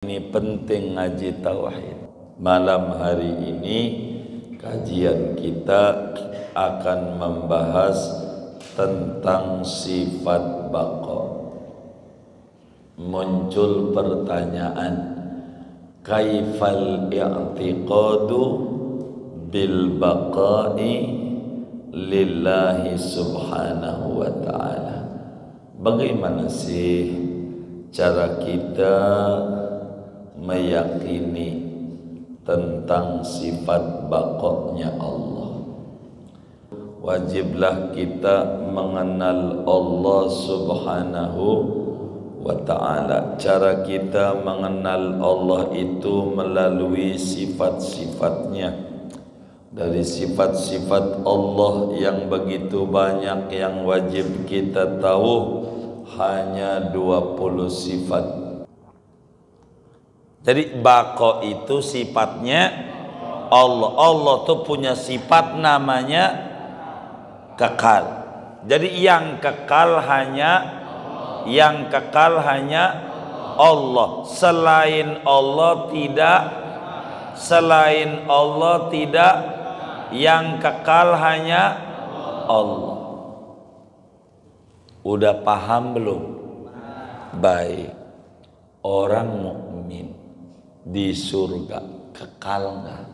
Ini penting ngaji tauhid. Malam hari ini kajian kita akan membahas tentang sifat baqa. Muncul pertanyaan, kaifal i'tiqadu bil baqa'i lillahi subhanahu wa ta'ala. Bagaimana sih cara kita meyakini tentang sifat baqa'nya Allah? Wajiblah kita mengenal Allah subhanahu wa ta'ala. Cara kita mengenal Allah itu melalui sifat-sifatnya. Dari sifat-sifat Allah yang begitu banyak yang wajib kita tahu, hanya 20 sifat. Jadi baqa itu sifatnya Allah. Allah tuh punya sifat namanya kekal. Jadi yang kekal hanya Allah. Selain Allah tidak, yang kekal hanya Allah. Udah paham belum? Baik. Orang mukmin di surga kekal enggak?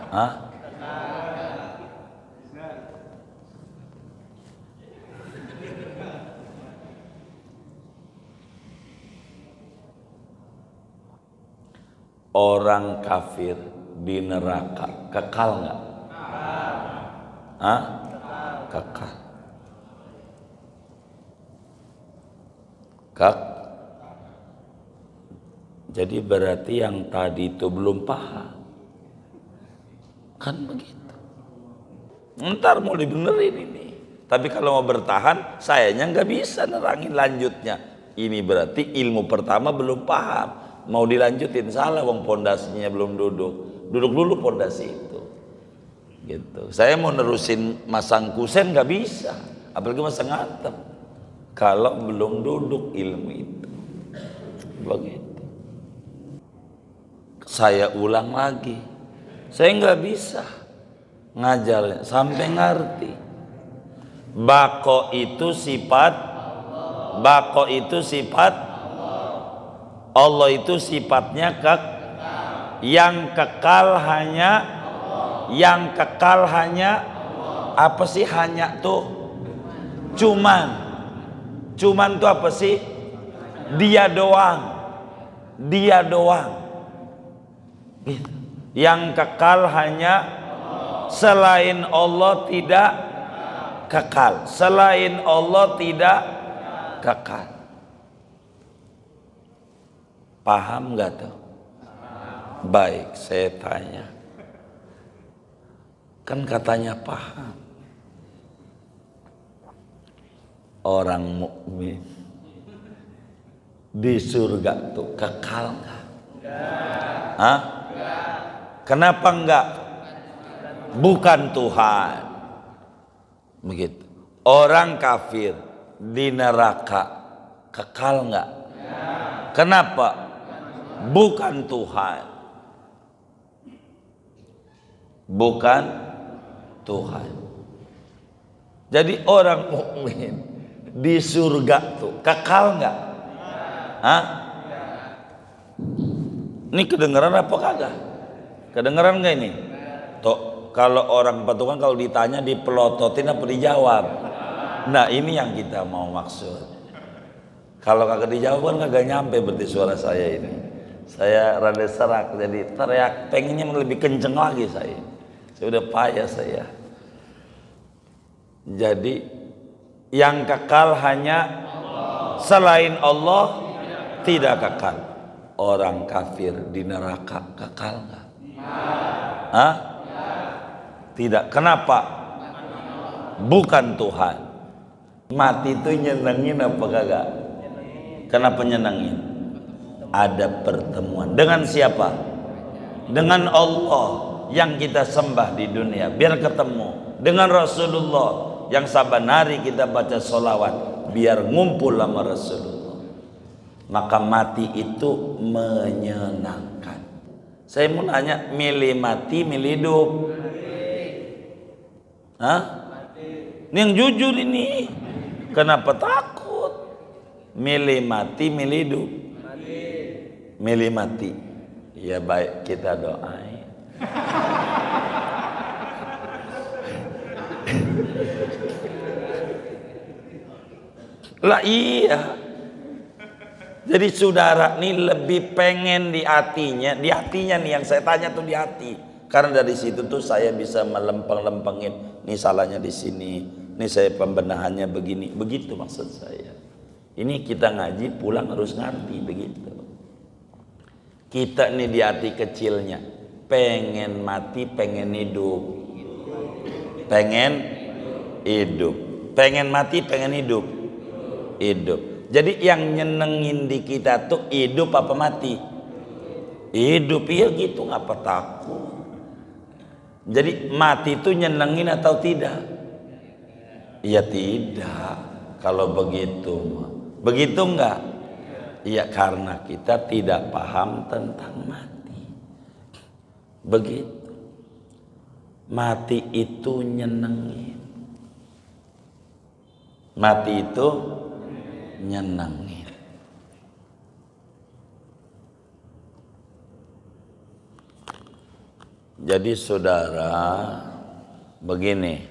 Hah? Orang kafir di neraka kekal enggak? Hah? Kekal. Jadi berarti yang tadi itu belum paham. Kan begitu. Ntar mau dibenerin ini. Tapi kalau mau bertahan, sayanya nggak bisa nerangin lanjutnya. Ini berarti ilmu pertama belum paham. Mau dilanjutin salah, wong pondasinya belum duduk. Duduk dulu pondasi itu. Gitu. Saya mau nerusin masang kusen nggak bisa. Apalagi masang atap. Kalau belum duduk ilmu itu. Begitu. Saya ulang lagi, saya nggak bisa ngajar sampai ngerti. Baqa itu sifat Allah itu sifatnya yang kekal hanya apa sih? Hanya tuh cuman tuh apa sih? Dia doang. Gitu. Yang kekal hanya selain Allah tidak kekal. Selain Allah tidak kekal. Paham nggak tuh? Baik, saya tanya. Kan katanya paham. Orang mukmin di surga tuh kekal nggak? Hah? Kenapa enggak? Bukan Tuhan. Begitu. Orang kafir di neraka kekal enggak? Kenapa? Bukan Tuhan. Bukan Tuhan. Jadi orang mukmin di surga tuh kekal enggak? Hah? Ini kedengeran apa kagak? Kedengeran nggak ini? Toh, kalau orang patungan kalau ditanya dipelototin apa dijawab? Nah ini yang kita mau maksud. Kalau kagak dijawab kan kagak nyampe berarti suara saya ini. Saya rada serak jadi teriak, pengennya lebih kenceng lagi saya. Saya udah payah saya. Jadi yang kekal hanya selain Allah tidak kekal. Orang kafir di neraka kekal nggak? Hah? Tidak. Kenapa? Bukan Tuhan. Mati itu nyenengin apa kagak? Kenapa nyenengin? Ada pertemuan. Dengan siapa? Dengan Allah yang kita sembah di dunia. Biar ketemu. Dengan Rasulullah yang saban hari kita baca sholawat. Biar ngumpul sama Rasulullah. Maka mati itu menyenangkan. Saya mau nanya, milih mati, milih hidup? Hah? Ini yang jujur ini. Kenapa takut? Milih mati, milih hidup? Milih mati. Ya baik, kita doain. Lah iya. Jadi saudara nih lebih pengen di hatinya nih yang saya tanya tuh di hati. Karena dari situ tuh saya bisa melempeng-lempengin, nih salahnya di sini, nih saya pembenahannya begini, begitu maksud saya. Ini kita ngaji pulang harus ngerti begitu. Kita nih di hati kecilnya pengen mati, pengen hidup. Pengen hidup. Pengen mati, pengen hidup. Hidup. Jadi yang nyenengin di kita tuh hidup apa mati? Hidup, ya gitu, ngapa takut? Jadi mati itu nyenengin atau tidak? Ya tidak. Kalau begitu, begitu enggak? Ya karena kita tidak paham tentang mati. Begitu. Mati itu nyenengin. Mati itu nyenengin. Jadi saudara, begini,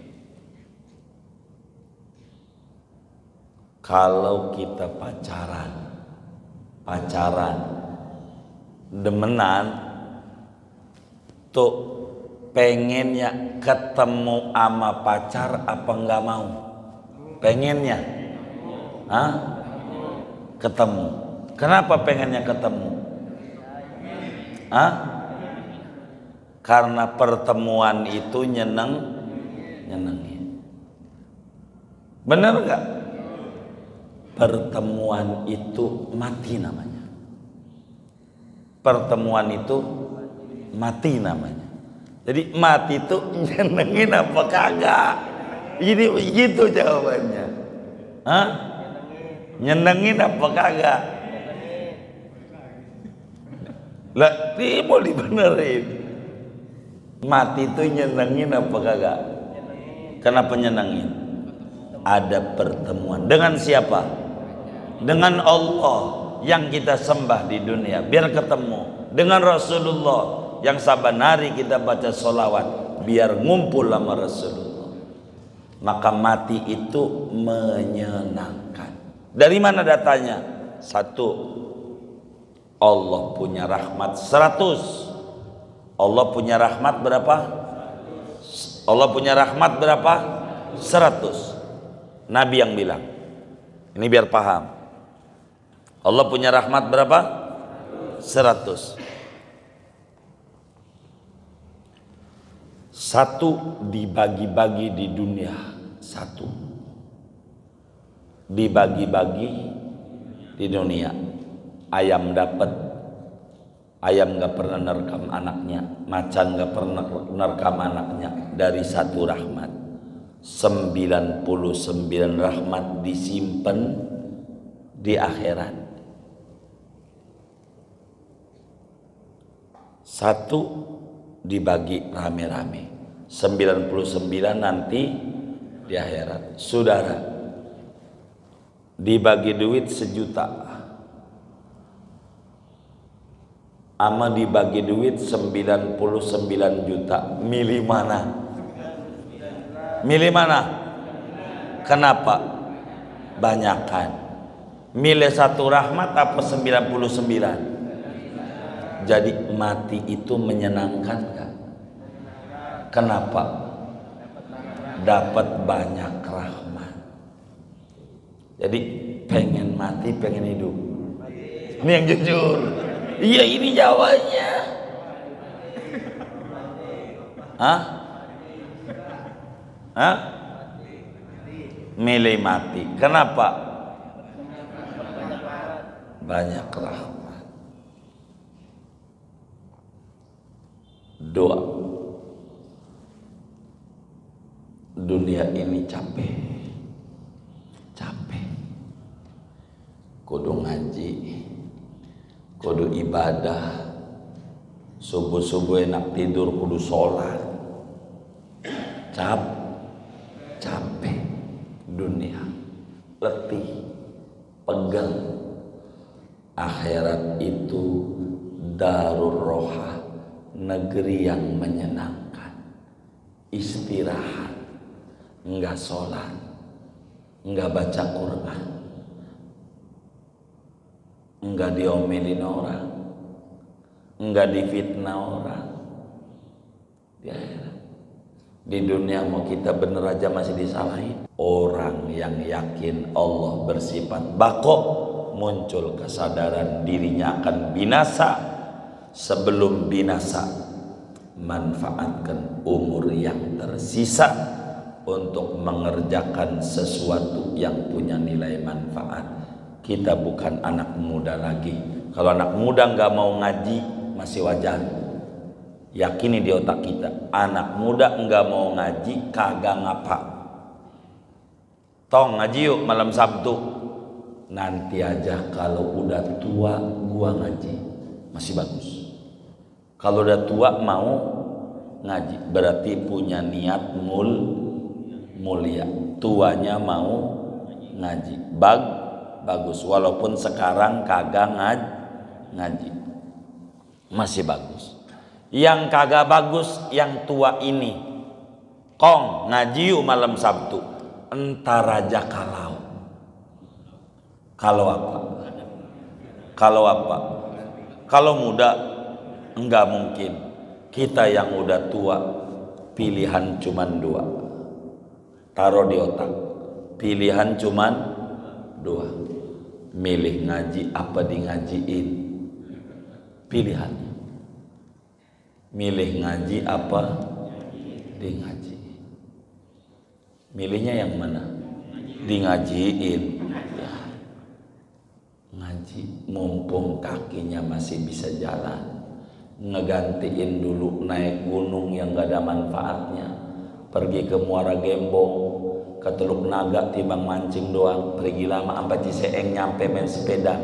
kalau kita pacaran, demenan, tuh pengennya ketemu sama pacar apa enggak mau? Pengennya, ketemu. Kenapa pengennya ketemu? Karena pertemuan itu nyenengin. Bener nggak? Pertemuan itu mati namanya. Pertemuan itu mati namanya. Jadi mati itu nyenengin apa kagak? Ini begitu jawabannya. Nyenengin apa kagak? Lah, ini mau dibenerin. Mati itu nyenengin apa kagak? Kenapa nyenengin? Ada pertemuan. Dengan siapa? Dengan Allah yang kita sembah di dunia. Biar ketemu. Dengan Rasulullah yang saban hari kita baca sholawat. Biar ngumpul sama Rasulullah. Maka mati itu menyenangkan. Dari mana datanya? Satu, Allah punya rahmat 100. Allah punya rahmat berapa? Allah punya rahmat berapa? 100. Nabi yang bilang. Ini biar paham. Allah punya rahmat berapa? 100. Satu dibagi-bagi di dunia. Satu dibagi-bagi di dunia. Ayam dapat. Ayam gak pernah nerkam anaknya, macan gak pernah nerkam anaknya. Dari satu rahmat. 99 rahmat disimpan di akhirat. Satu dibagi rame-rame. 99 nanti di akhirat. Saudara, dibagi duit 1 juta. Ama dibagi duit 99 juta. Milih mana? Milih mana? Kenapa? Banyakan. Milih satu rahmat apa 99? Jadi mati itu menyenangkan kan? Kenapa? Dapat banyak rahmat. Jadi pengen mati, pengen hidup. Ini yang jujur. Iya, ini jawabannya. Milih mati. Kenapa? Banyak rahmat. Doa. Dunia ini capek. kudu ngaji, kudu ibadah, subuh-subuh enak tidur, kudu sholat. Capek dunia, letih, pegal. Akhirat itu darur roha, negeri yang menyenangkan. Istirahat, enggak sholat, enggak baca Quran, enggak diomelin orang, enggak difitnah orang. Di akhirat, di dunia mau kita bener aja masih disalahin. Orang yang yakin Allah bersifat baqo, muncul kesadaran dirinya akan binasa. Sebelum binasa, manfaatkan umur yang tersisa untuk mengerjakan sesuatu yang punya nilai manfaat. Kita bukan anak muda lagi. Kalau anak muda nggak mau ngaji masih wajar. Yakini di otak kita, anak muda nggak mau ngaji kagak ngapa. Tong ngaji yuk malam Sabtu. Nanti aja kalau udah tua gua ngaji, masih bagus. Kalau udah tua mau ngaji berarti punya niat mulia. Tuanya mau ngaji, bagus. Walaupun sekarang kagak ngaji, masih bagus. Yang kagak bagus yang tua ini. Kong ngaji yuk malam Sabtu. Entar aja kalau apa? Kalau muda enggak mungkin. Kita yang udah tua pilihan cuman dua. Taruh di otak. Pilihan cuman dua. Milih ngaji apa di ngajiin. Pilihan. Milih ngaji apa di ngaji. Milihnya yang mana? Di ngajiin. Ya. Ngaji mumpung kakinya masih bisa jalan. Ngegantiin dulu naik gunung yang gak ada manfaatnya. Pergi ke Muara Gembong, ke Teluk Naga timbang mancing doang. Pergi lama sampai Ciseeng nyampe main sepeda.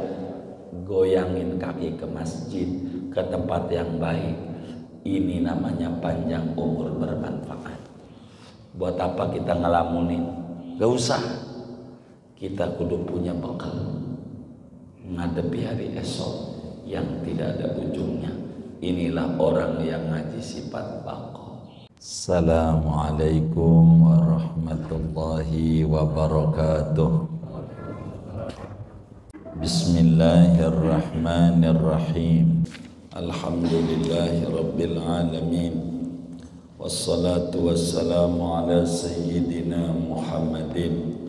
Goyangin kaki ke masjid, ke tempat yang baik. Ini namanya panjang umur bermanfaat. Buat apa kita ngelamunin? Gak usah. Kita kudu punya bekal ngadepi hari esok yang tidak ada ujungnya. Inilah orang yang ngaji sifat baqo. Assalamualaikum warahmatullahi wabarakatuh. Bismillahirrahmanirrahim. Alhamdulillahi rabbil alamin. Wassalatu wassalamu ala sayyidina Muhammadin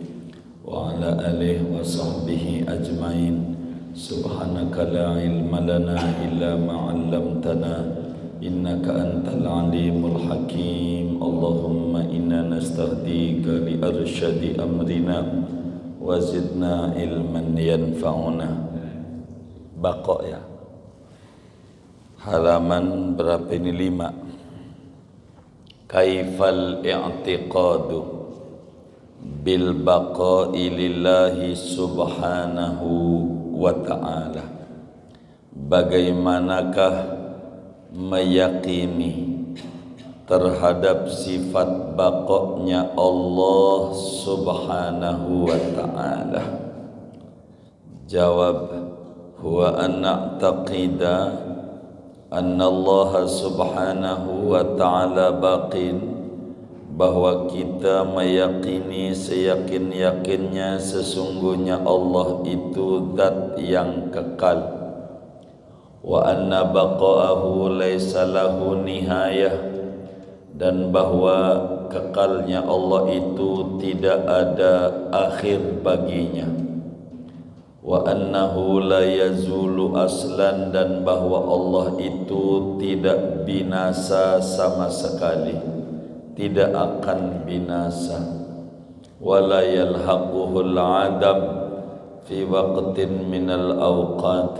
wa ala alihi wa sahbihi ajmain. Subhanaka la ilma lana illa ma 'allamtana innaka antal alimul hakim. Allahumma inna nastahdika li arsyadi amrina wa zidna ilman yanfa'una. Baqo ya. Halaman berapa ini? 5. Kaifal i'tiqadu bil baqa'i lillahi subhanahu wa ta'ala. Bagaimanakah meyakini terhadap sifat baqa'nya Allah subhanahu wa ta'ala? Jawab, huwa an na'taqida anna Allah subhanahu wa ta'ala baqin, bahwa kita meyakini seyakin-yakinnya sesungguhnya Allah itu zat yang kekal. Wa anna baqa'ahu laysa lahu nihayah, dan bahwa kekalnya Allah itu tidak ada akhir baginya. Wa annahu la yazulu aslan, dan bahwa Allah itu tidak binasa sama sekali, tidak akan binasa. Wa la yalhaquhul adam fi waqtin minal awqat,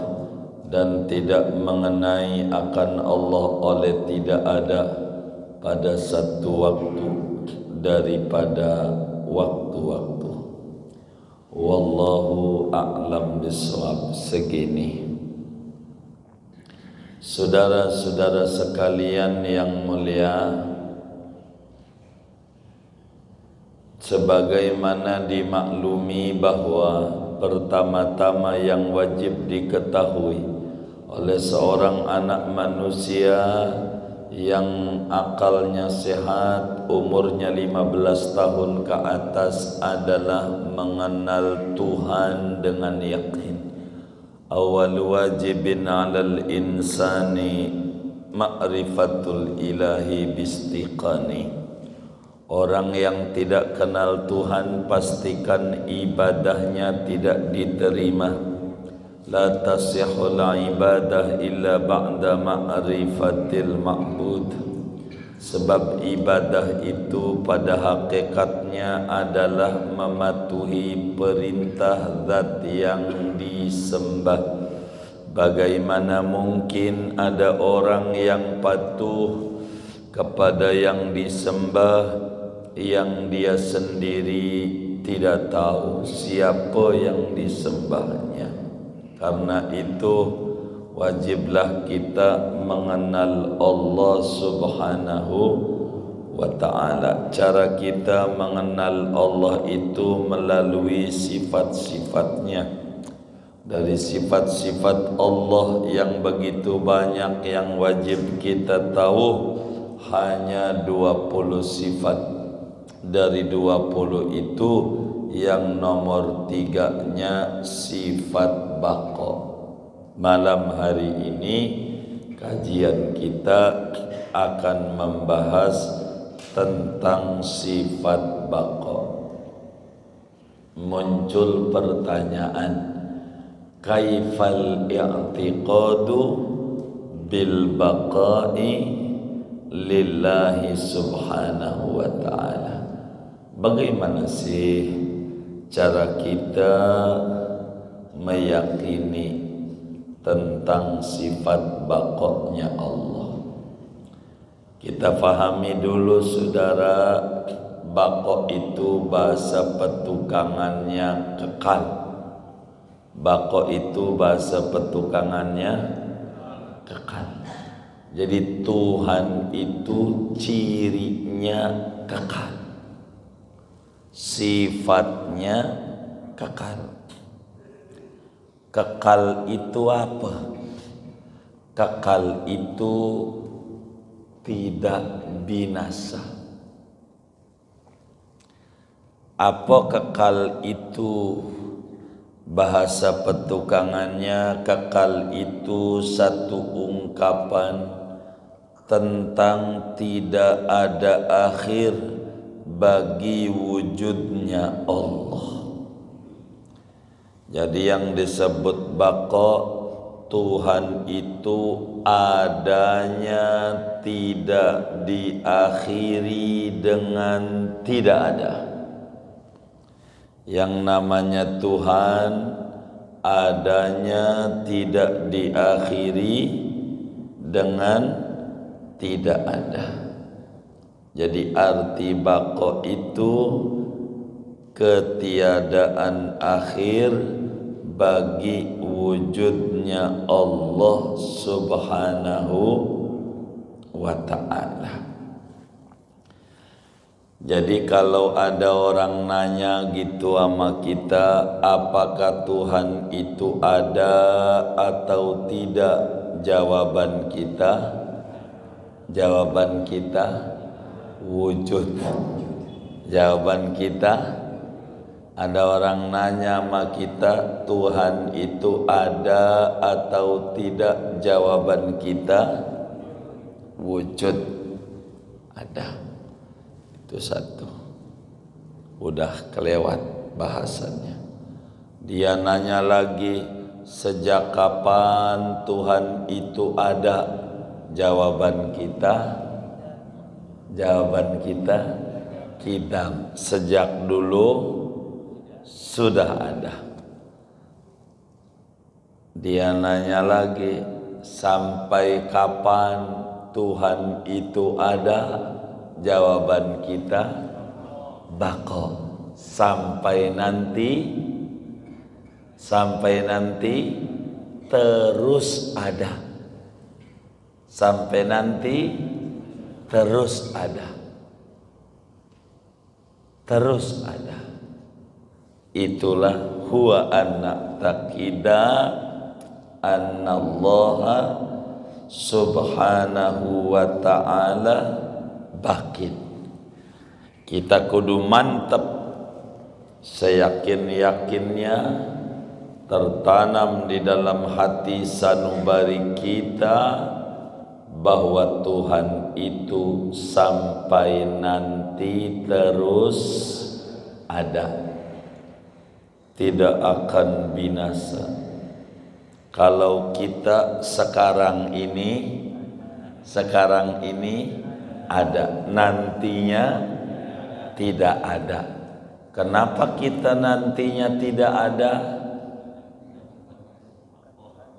dan tidak mengenai akan Allah oleh tidak ada pada satu waktu daripada waktu-waktu. Wallahu a'lam bishawab. Segini, saudara-saudara sekalian yang mulia, sebagaimana dimaklumi bahwa pertama-tama yang wajib diketahui oleh seorang anak manusia yang akalnya sehat, umurnya 15 tahun ke atas adalah mengenal Tuhan dengan yakin. Awal wajibin 'alal insani ma'rifatul ilahi bistiqani. Orang yang tidak kenal Tuhan pastikan ibadahnya tidak diterima. La tasihul ibadah illa ba'da ma'rifatil ma'bud. Sebab ibadah itu pada hakikatnya adalah mematuhi perintah zat yang disembah. Bagaimana mungkin ada orang yang patuh kepada yang disembah yang dia sendiri tidak tahu siapa yang disembahnya? Karena itu wajiblah kita mengenal Allah Subhanahu wa ta'ala. Cara kita mengenal Allah itu melalui sifat-sifatnya. Dari sifat-sifat Allah yang begitu banyak yang wajib kita tahu, hanya 20 sifat. Dari 20 itu yang nomor 3-nya sifat baqa. Malam hari ini kajian kita akan membahas tentang sifat baqa. Muncul pertanyaan, kaifal i'tiqadu bil baqa'i lillahi subhanahu wa ta'ala. Bagaimana sih cara kita meyakini tentang sifat baqa'nya Allah? Kita pahami dulu saudara, baqa' itu bahasa petukangannya kekal. Baqa' itu bahasa petukangannya kekal. Jadi Tuhan itu cirinya kekal, sifatnya kekal. Kekal itu apa? Kekal itu tidak binasa. Apa kekal itu? Bahasa petukangannya, kekal itu satu ungkapan tentang tidak ada akhir bagi wujudnya Allah. Jadi yang disebut baqa, Tuhan itu adanya tidak diakhiri dengan tidak ada. Yang namanya Tuhan adanya tidak diakhiri dengan tidak ada. Jadi arti baqa itu ketiadaan akhir bagi wujudnya Allah Subhanahu wa ta'ala. Jadi kalau ada orang nanya gitu sama kita, apakah Tuhan itu ada atau tidak? Jawaban kita wujud. Jawaban kita, ada orang nanya sama kita, Tuhan itu ada atau tidak? Jawaban kita wujud, ada. Itu satu, udah kelewat bahasannya. Dia nanya lagi, sejak kapan Tuhan itu ada? Jawaban kita kidam, sejak dulu sudah ada. Dia nanya lagi, sampai kapan Tuhan itu ada? Jawaban kita baqa, sampai nanti sampai nanti terus ada. Sampai nanti terus ada. Terus ada. Itulah huwa anna taqida annallaha subhanahu wa ta'ala bakin. Kita kudu mantep seyakin-yakinnya tertanam di dalam hati sanubari kita bahwa Tuhan itu sampai nanti terus ada, tidak akan binasa. Kalau kita sekarang ini ada, nantinya tidak ada. Kenapa kita nantinya tidak ada?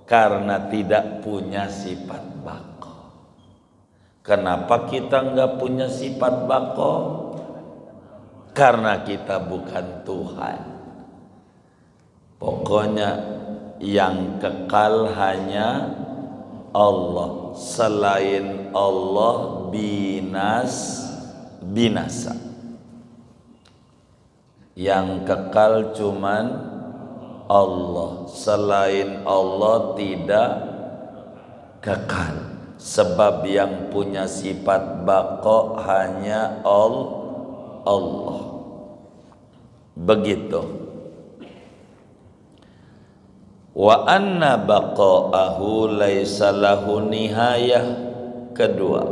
Karena tidak punya sifat bako. Kenapa kita nggak punya sifat bako? Karena kita bukan Tuhan. Pokoknya yang kekal hanya Allah. Selain Allah binasa. Yang kekal cuman Allah. Selain Allah tidak kekal. Sebab yang punya sifat baqo hanya Allah. Begitu. Wa anna baqa'ahu laisa lahu nihayah. Kedua,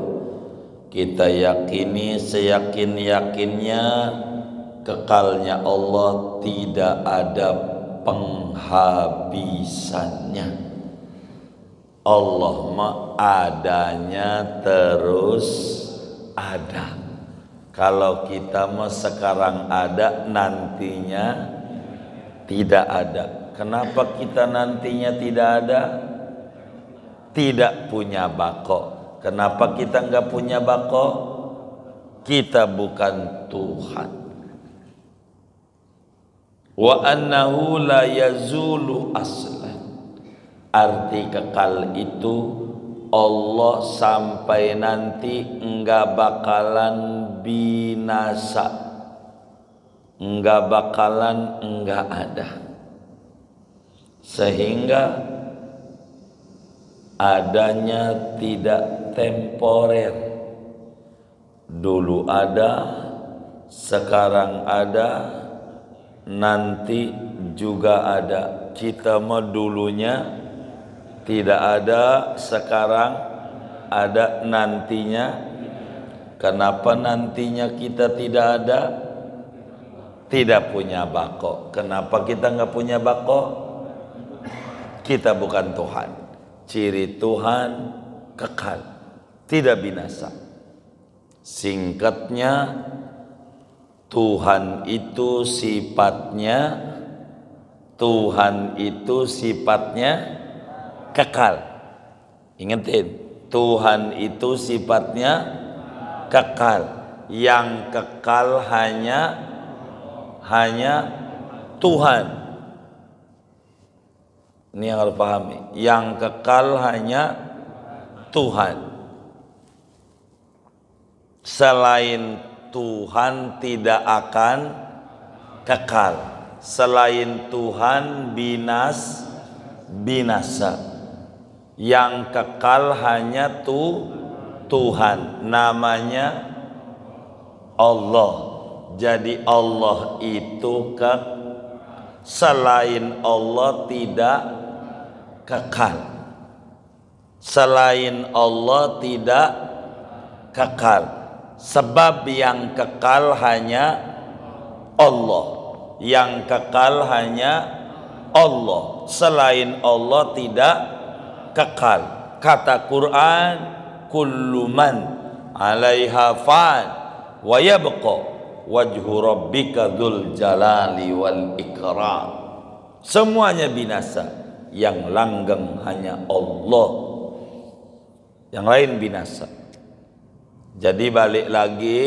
kita yakini seyakin-yakinnya kekalnya Allah tidak ada penghabisannya. Allah mah adanya terus ada. Kalau kita mah sekarang ada, nantinya tidak ada. Kenapa kita nantinya tidak ada? Tidak punya bako. Kenapa kita nggak punya bako? Kita bukan Tuhan. Wa annahu la yazulu aslan. Arti kekal itu Allah sampai nanti enggak bakalan binasa, enggak bakalan enggak ada, sehingga adanya tidak temporer. Dulu ada, sekarang ada, nanti juga ada. Kita mah dulunya tidak ada, sekarang ada, nantinya. Kenapa nantinya kita tidak ada? Tidak punya bako. Kenapa kita nggak punya bako? Kita bukan Tuhan. Ciri Tuhan kekal, tidak binasa. Singkatnya, Tuhan itu sifatnya kekal. Ingetin, Tuhan itu sifatnya kekal. Yang kekal hanya Tuhan. Ini yang harus pahami. Yang kekal hanya Tuhan. Selain Tuhan tidak akan kekal. Selain Tuhan binasa. Yang kekal hanya Tuhan, namanya Allah. Jadi Allah itu selain Allah tidak kekal. Selain Allah tidak kekal. Sebab yang kekal hanya Allah. Yang kekal hanya Allah. Selain Allah tidak kekal. Kata Quran, kullu man 'alaiha fan wa yabqa wajhu rabbika dzul jalali wal ikram. Semuanya binasa, yang langgeng hanya Allah. Yang lain binasa. Jadi balik lagi,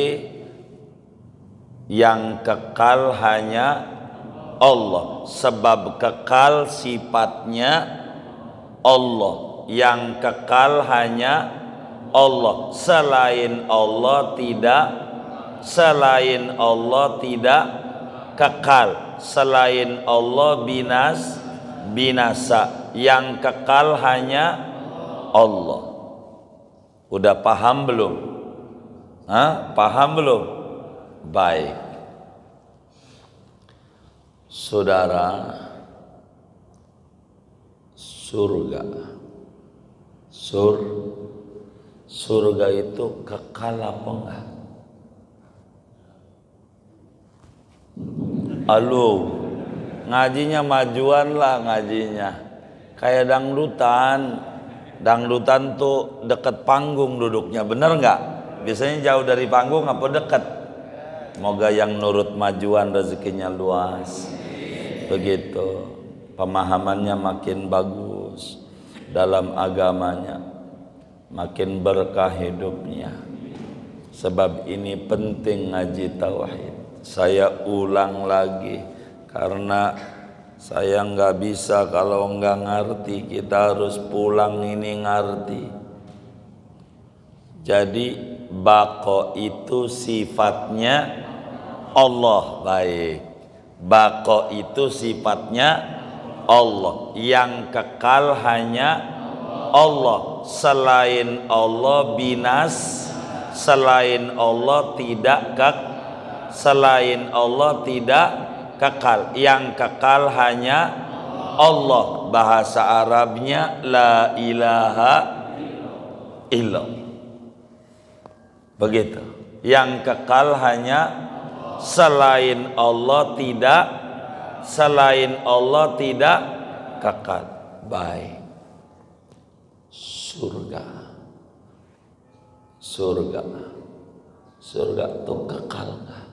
yang kekal hanya Allah, sebab kekal sifatnya Allah, yang kekal hanya Allah. Selain Allah tidak kekal. Selain Allah binasa. Yang kekal hanya Allah. Udah paham belum? Paham belum? Baik. Saudara, surga itu kekal apa enggak? Halo, ngajinya majuan lah ngajinya. Kayak dangdutan tuh deket panggung duduknya, bener nggak? Biasanya jauh dari panggung apa deket? Moga yang nurut majuan rezekinya luas. Begitu, pemahamannya makin bagus dalam agamanya, makin berkah hidupnya. Sebab ini penting ngaji tauhid. Saya ulang lagi karena saya nggak bisa kalau nggak ngerti. Kita harus pulang ini ngerti. Jadi baqo itu sifatnya Allah. Baik, baqo itu sifatnya Allah, yang kekal hanya Allah. Selain Allah binas, selain Allah tidak kekal. Yang kekal hanya Allah. Bahasa Arabnya la ilaha illallah. Begitu. Yang kekal hanya selain Allah tidak kekal. Baik. Surga itu kekal enggak?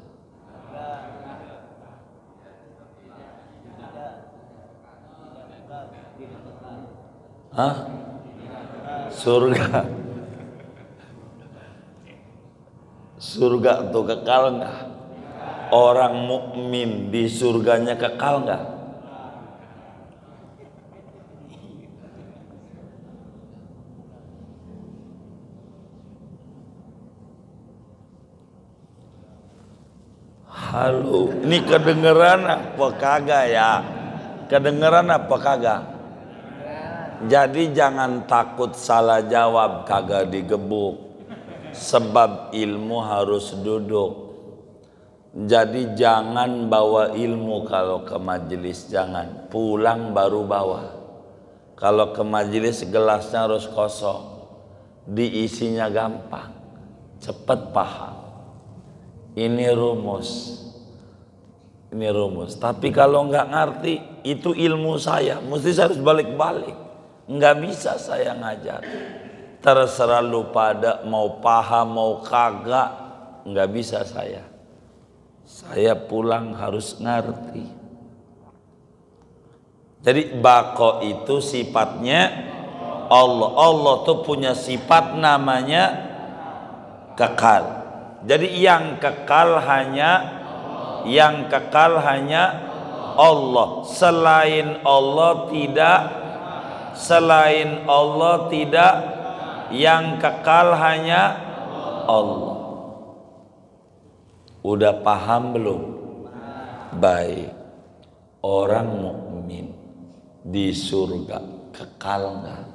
Surga itu kekal enggak? Orang mukmin di surganya kekal enggak? Halo, ini kedengeran apa kagak ya? Kedengeran apa kagak? Jadi jangan takut salah jawab, kagak digebuk. Sebab ilmu harus duduk. Jadi jangan bawa ilmu kalau ke majelis, jangan. Pulang baru bawa. Kalau ke majelis gelasnya harus kosong. Diisinya gampang, cepat paham. Ini rumus. Tapi kalau nggak ngerti, itu ilmu saya. Mesti saya harus balik-balik. Nggak bisa saya ngajar. Terserah lu pada mau paham mau kagak, nggak bisa saya. Saya pulang harus ngerti. Jadi baqo itu sifatnya Allah. Allah tuh punya sifat namanya kekal. Jadi yang kekal hanya Allah. Selain Allah tidak, yang kekal hanya Allah. Udah paham belum? Baik. Orang mukmin di surga kekal enggak?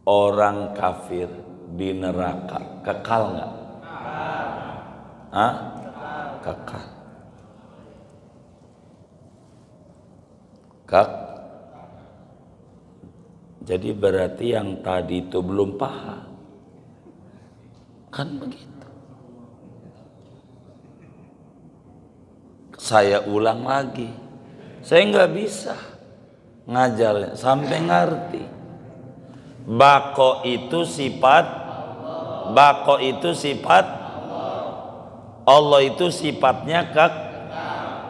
Orang kafir di neraka kekal nggak? Kekal. Jadi berarti yang tadi itu belum paham. Kan begitu. Saya ulang lagi. Saya nggak bisa ngajar sampai ngerti. Baqo itu sifat Allah itu sifatnya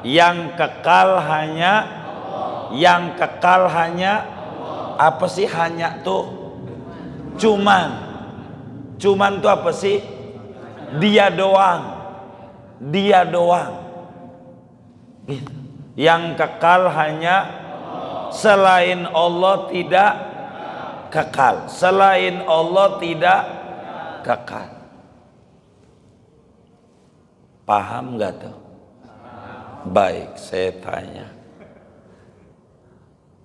Yang kekal hanya apa sih hanya tuh? Cuman tuh apa sih? Dia doang. Gitu. Yang kekal hanya selain Allah tidak kekal. Selain Allah tidak kekal. Paham nggak tuh? Baik, saya tanya.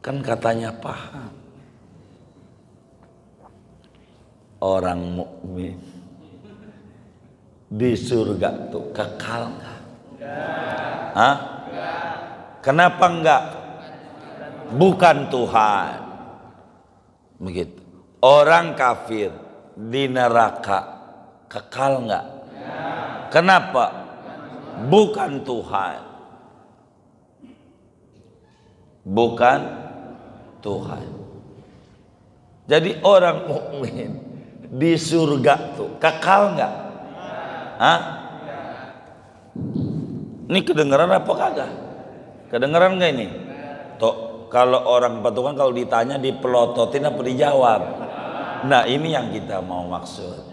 Kan katanya paham. Orang mukmin di surga tuh kekal nggak? Hah? Kenapa enggak? Bukan Tuhan. Begitu. Orang kafir di neraka kekal enggak? Kenapa? Bukan Tuhan. Bukan Tuhan. Jadi orang mukmin di surga tuh kekal enggak? Hah? Ini kedengeran apa kagak? Kedengeran nggak ini? Toh, kalau orang patungan kalau ditanya dipelototin apa dijawab? Nah ini yang kita mau maksud.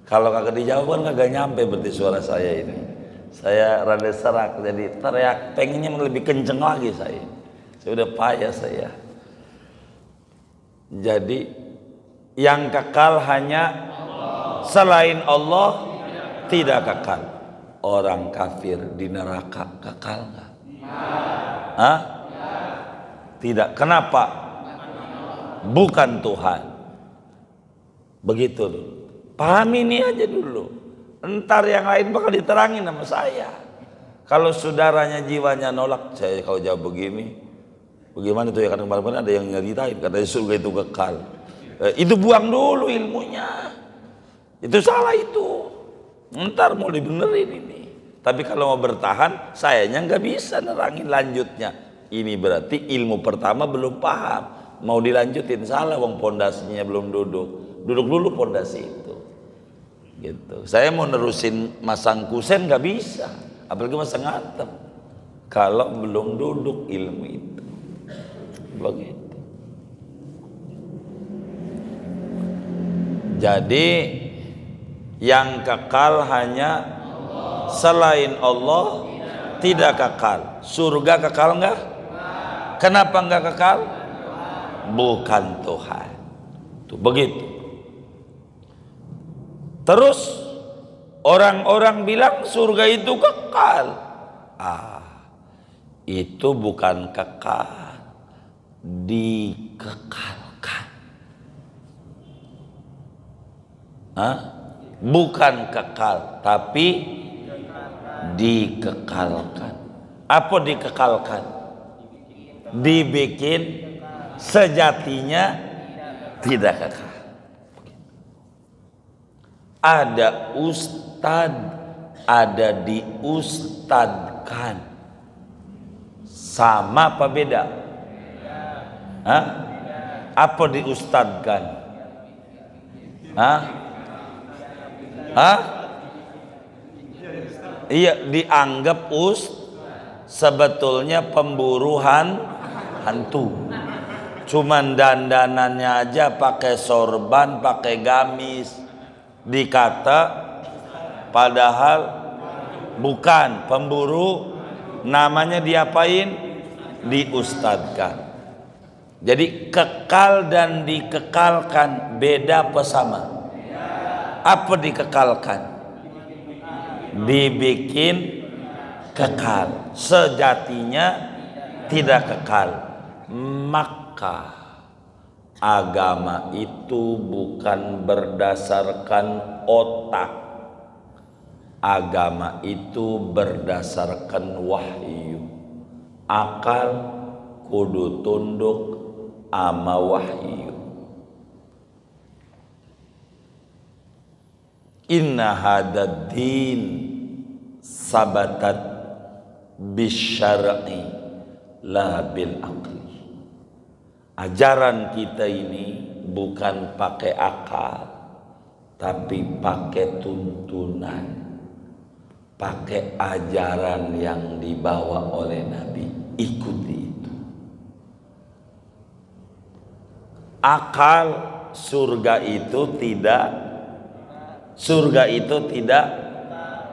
Kalau kagak dijawab kan kagak nyampe berarti suara saya ini. Saya rada serak jadi teriak pengennya lebih kenceng lagi saya. Saya udah payah saya. Jadi yang kekal hanya selain Allah tidak kekal. Orang kafir di neraka kekal nggak? Hah? Tidak. Kenapa? Bukan Tuhan. Begitu dulu. Pahami ini aja dulu. Entar yang lain bakal diterangin sama saya. Kalau saudaranya jiwanya nolak, saya kalau jawab begini, bagaimana tuh ya? Kadang-kadang ada yang nyeritain katanya surga itu kekal. Itu buang dulu ilmunya. Itu salah itu. Ntar mau dibenerin ini. Tapi kalau mau bertahan, sayanya nggak bisa nerangin lanjutnya. Ini berarti ilmu pertama belum paham. Mau dilanjutin salah, wong pondasinya belum duduk. Duduk dulu pondasi itu. Gitu. Saya mau nerusin masang kusen nggak bisa, apalagi masang atap. Kalau belum duduk ilmu itu, begitu. Jadi yang kekal hanya selain Allah tidak kekal. Surga kekal enggak? Kenapa enggak kekal? Bukan Tuhan. Tuh begitu. Terus orang-orang bilang surga itu kekal. Itu bukan kekal, dikekalkan. Bukan kekal, tapi dikekalkan. Apa dikekalkan? Dibikin, sejatinya tidak kekal. Ada ustad, ada diustadkan. Sama apa beda? Apa diustadkan? Iya, dianggap sebetulnya pemburu hantu. Cuman dandanannya aja pakai sorban, pakai gamis, dikata padahal bukan pemburu, namanya diapain? Diustadkan. Jadi kekal dan dikekalkan beda apa sama? Apa dikekalkan? Dibikin kekal, sejatinya tidak kekal. Maka agama itu bukan berdasarkan otak. Agama itu berdasarkan wahyu. Akal kudu tunduk ama wahyu. Inna hadad din sabatat bisyar'i la bil aqli. Ajaran kita ini bukan pakai akal, tapi pakai tuntunan. pakai ajaran yang dibawa oleh Nabi, ikuti itu. Akal surga itu tidak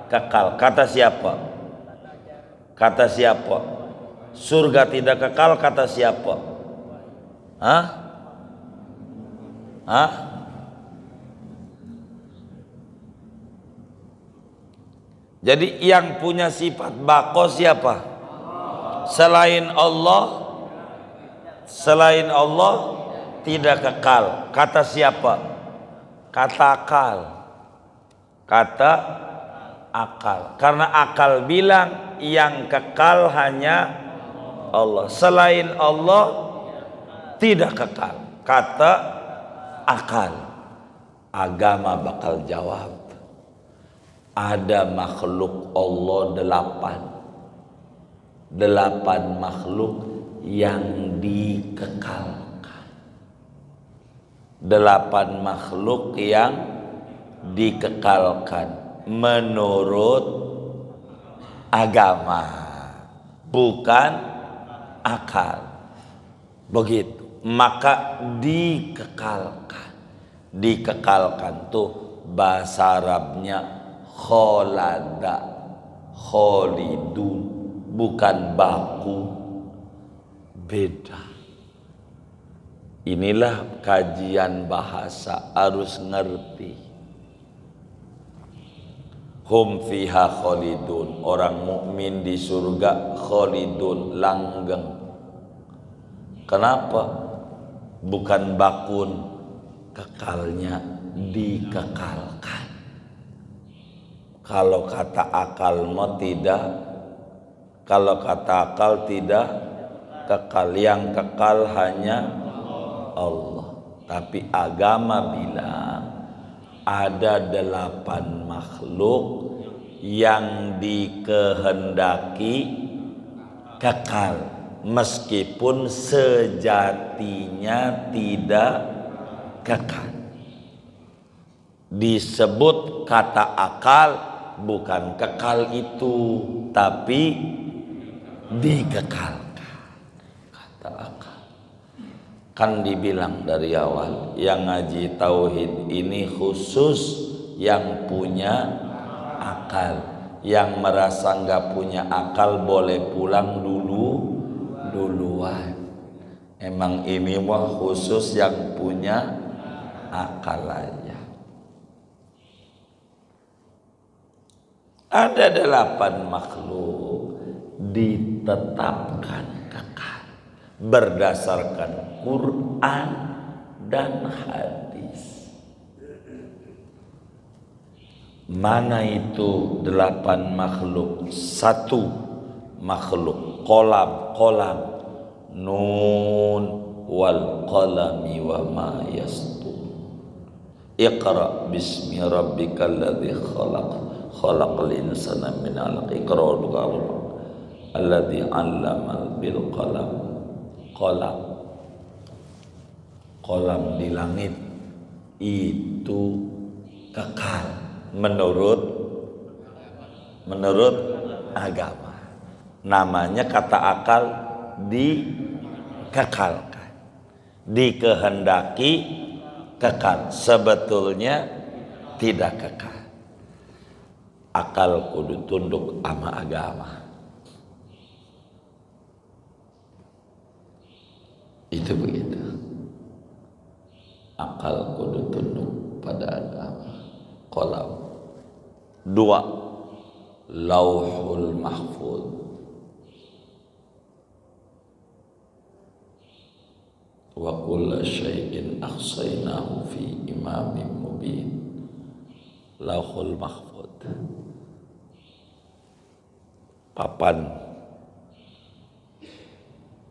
kekal. Kata siapa? Kata siapa? Surga tidak kekal, kata siapa? Hah? Hah? Jadi yang punya sifat baqo siapa? Selain Allah tidak kekal. Kata siapa? Kata akal. Kata akal. Karena akal bilang yang kekal hanya Allah. Selain Allah tidak kekal. Kata akal. Agama bakal jawab. Ada makhluk Allah 8 makhluk yang dikekalkan. 8 makhluk yang dikekalkan menurut agama, bukan akal. Begitu. Maka dikekalkan tuh bahasa Arabnya kholada, kholidun, bukan baku. Beda. Inilah kajian bahasa, harus ngerti. Hum fiha kholidun, orang mukmin di surga kholidun, langgeng. Kenapa? Bukan bakun, kekalnya dikekalkan. Kalau kata akal mah tidak, kalau kata akal tidak kekal, yang kekal hanya Allah. Tapi agama bilang ada 8 makhluk yang dikehendaki kekal, meskipun sejatinya tidak kekal. Disebut kata akal, bukan kekal itu, tapi dikekalkan. Kata akal. Kan dibilang dari awal, yang ngaji tauhid ini khusus yang punya akal. Yang merasa nggak punya akal boleh pulang duluan. Emang ini mah khusus yang punya akal aja. Ada 8 makhluk ditetapkan kekal berdasarkan Quran dan hadis. Mana itu 8 makhluk? 1 makhluk kolam, nun wal qalami wa ma yastur. Iqra bismi rabbikal ladzi khalaq, khalaqal insana min 'alaq. Iqra alladzi 'allama bil qalam. Kolam di langit itu kekal menurut agama. Namanya kata akal dikekalkan, dikehendaki kekal, sebetulnya tidak kekal. Akal kudu tunduk sama agama. Itu begitu. Akal kudu tunduk pada agama. Kolam. 2 Lauhul Mahfuz. Wa kulla syai'in ahsaynahu fi imamin mubin. Lauhul Mahfuz, papan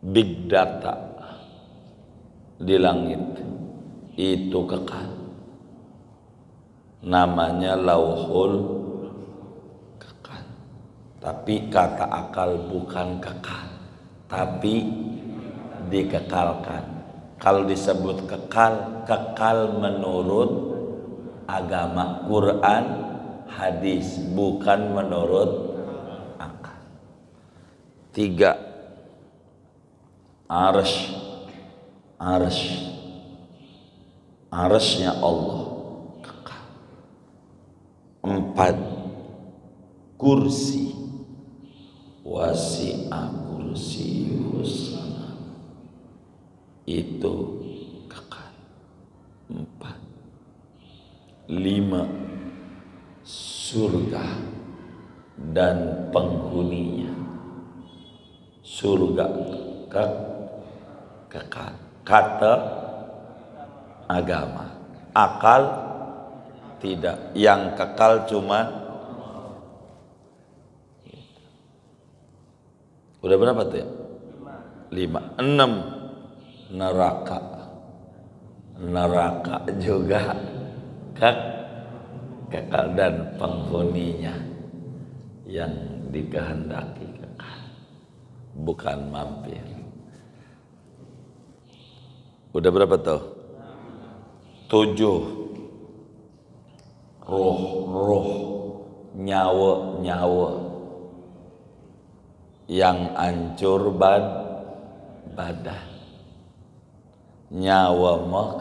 big data di langit itu kekal, namanya lauhul kekal. Tapi kata akal bukan kekal, tapi dikekalkan. Kalau disebut kekal, kekal menurut agama Quran hadis, bukan menurut akal. 3, arsy-nya Allah kekal. 4, kursi, wasi'a kursiyus samawati, itu kekal. 4, 5, surga dan penghuninya. Surga kekal. Kata agama, akal tidak. Yang kekal cuma udah berapa tuh ya? 5. 6, neraka. Neraka juga kekal dan penghuninya yang dikehendaki kekal, bukan mampir. Udah berapa tuh? 7, roh, nyawa yang hancur badan. Nyawa mah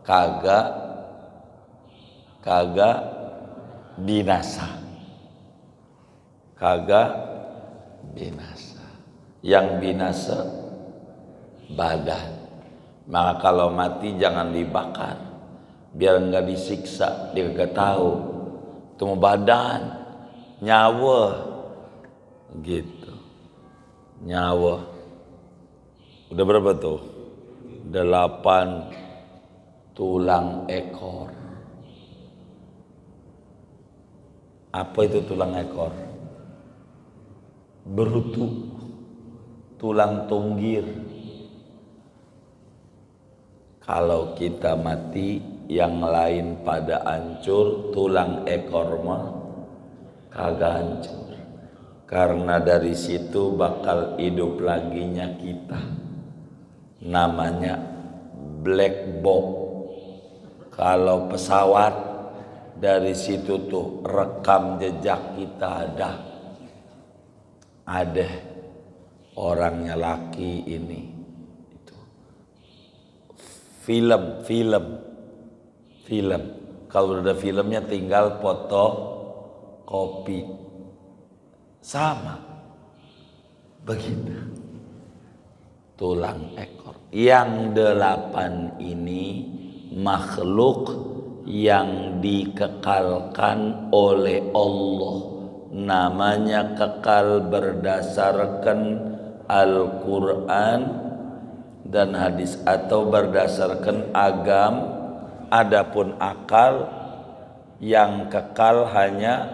kagak binasa. Yang binasa badan. Maka kalau mati jangan dibakar, biar enggak disiksa. Dia enggak tahu itu mau badan, nyawa gitu. Nyawa udah berapa tuh? 8, tulang ekor. Apa itu tulang ekor? Berutu, tulang tunggir. Kalau kita mati, yang lain pada hancur, tulang ekor mah kagak hancur. Karena dari situ bakal hidup laginya kita. Namanya black box. Kalau pesawat, dari situ tuh rekam jejak kita ada orangnya laki ini. Film. Kalau udah filmnya tinggal foto kopi. Sama. Begitu. Tulang ekor. Yang 8 ini makhluk yang dikekalkan oleh Allah. Namanya kekal berdasarkan Al-Quran dan hadis atau berdasarkan agama. Adapun akal yang kekal hanya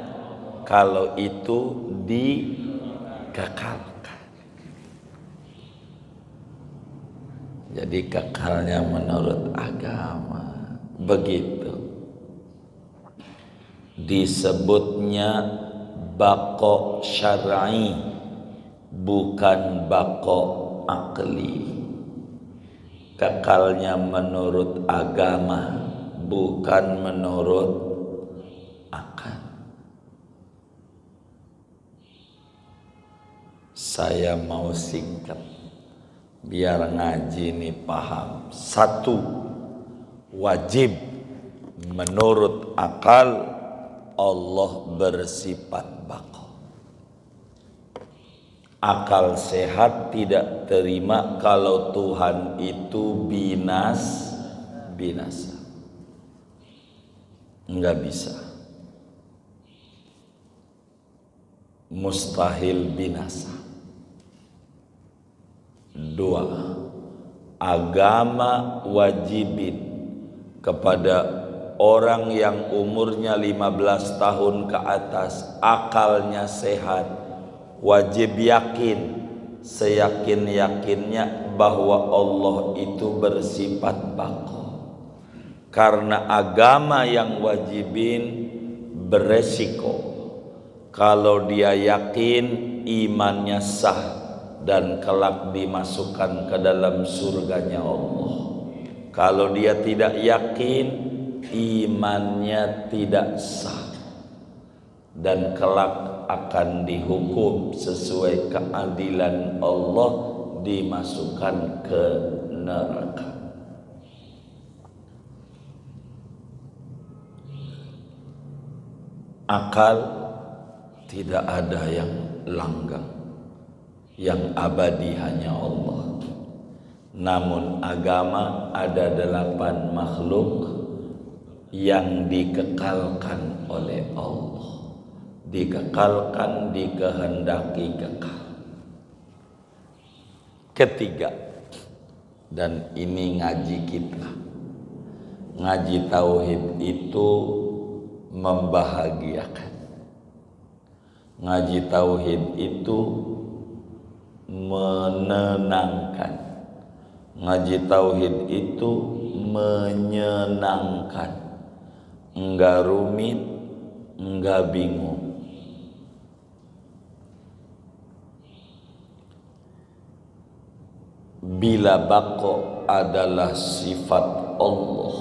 kalau itu dikekalkan. Jadi kekalnya menurut agama begitu. Disebutnya baqo syar'i, bukan baqo akli. Kekalnya menurut agama, bukan menurut akal. Saya mau singkat biar ngaji ini paham. 1, wajib menurut akal Allah bersifat baqo. Akal sehat tidak terima kalau Tuhan itu binasa. Enggak bisa. Mustahil binasa. 2, agama wajibin kepada orang yang umurnya 15 tahun ke atas, akalnya sehat, wajib yakin seyakin-yakinnya bahwa Allah itu bersifat baqo. Karena agama yang wajibin beresiko. Kalau dia yakin imannya sah dan kelak dimasukkan ke dalam surganya Allah. Kalau dia tidak yakin, imannya tidak sah dan kelak akan dihukum sesuai keadilan Allah, dimasukkan ke neraka. Akal tidak ada yang langgeng, yang abadi hanya Allah. Namun agama ada 8 makhluk yang dikekalkan oleh Allah, dikekalkan, dikehendaki kekal. Ketiga, dan ini ngaji kita, ngaji tauhid itu membahagiakan. Ngaji tauhid itu menenangkan. Ngaji tauhid itu menyenangkan. Enggak rumit, enggak bingung. Bila baqo adalah sifat Allah,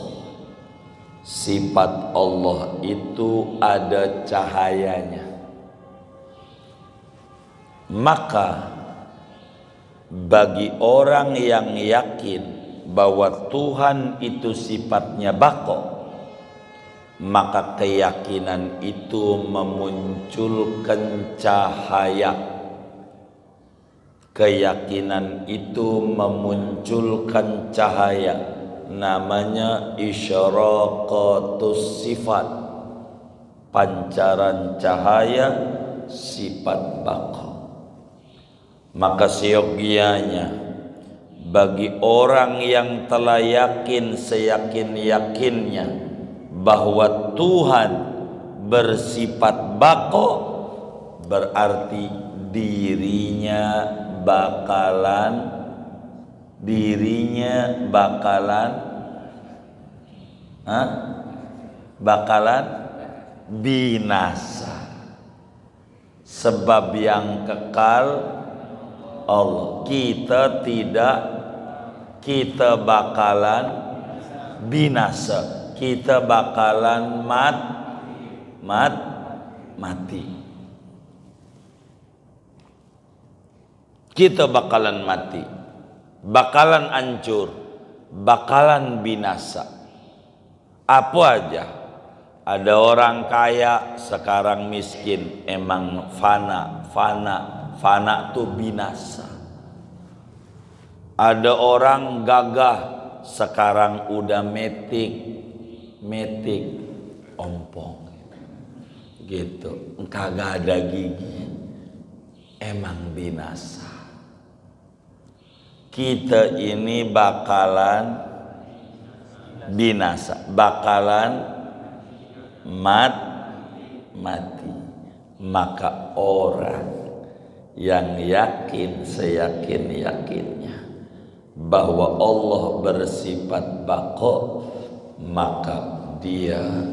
sifat Allah itu ada cahayanya, maka bagi orang yang yakin bahwa Tuhan itu sifatnya baqo, maka keyakinan itu memunculkan cahaya. Keyakinan itu memunculkan cahaya, namanya isyaraqatus sifat, pancaran cahaya sifat baqo. Maka seyogianya bagi orang yang telah yakin seyakin-yakinnya bahwa Tuhan bersifat baqo, berarti dirinya bakalan binasa. Sebab yang kekal Allah, kita tidak, kita bakalan binasa, kita bakalan mati. Kita bakalan mati, bakalan hancur, bakalan binasa. Apa aja? Ada orang kaya sekarang miskin, emang fana tuh binasa. Ada orang gagah sekarang udah metik ompong gitu, kagak ada gigi, emang binasa. Kita ini bakalan binasa, bakalan mati. Maka orang yang yakin seyakin-yakinnya bahwa Allah bersifat baqo, maka dia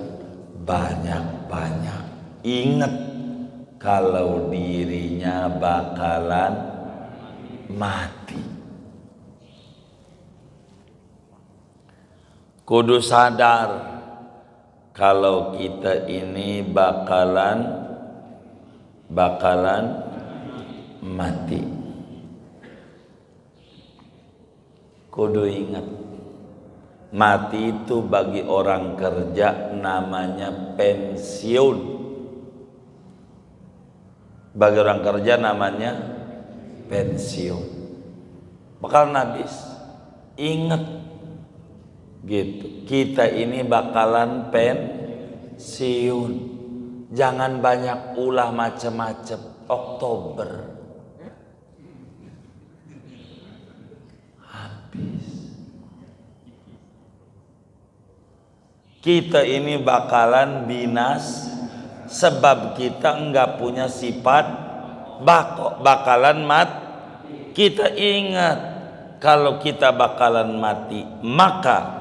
banyak-banyak ingat kalau dirinya bakalan mati. Kudu sadar kalau kita ini bakalan mati. Kudu ingat, mati itu bagi orang kerja namanya pensiun. Bagi orang kerja namanya pensiun, bakalan habis. Ingat gitu, kita ini bakalan pensiun. Jangan banyak ulah macam-macam. Oktober habis. Kita ini bakalan binas sebab kita enggak punya sifat baqo, bakalan Kita ingat kalau kita bakalan mati, maka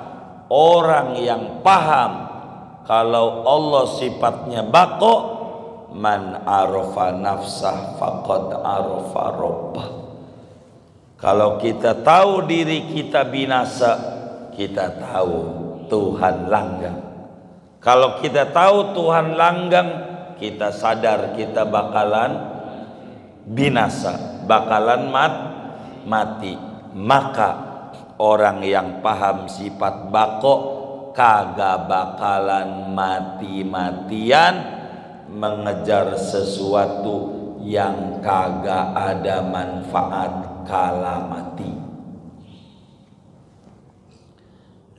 orang yang paham kalau Allah sifatnya baqo, man arafa nafsah faqad arafa rabbah. Kalau kita tahu diri kita binasa, kita tahu Tuhan langgeng. Kalau kita tahu Tuhan langgeng, kita sadar kita bakalan binasa, bakalan mati, maka orang yang paham sifat bako kagak bakalan mati-matian mengejar sesuatu yang kagak ada manfaat kala mati.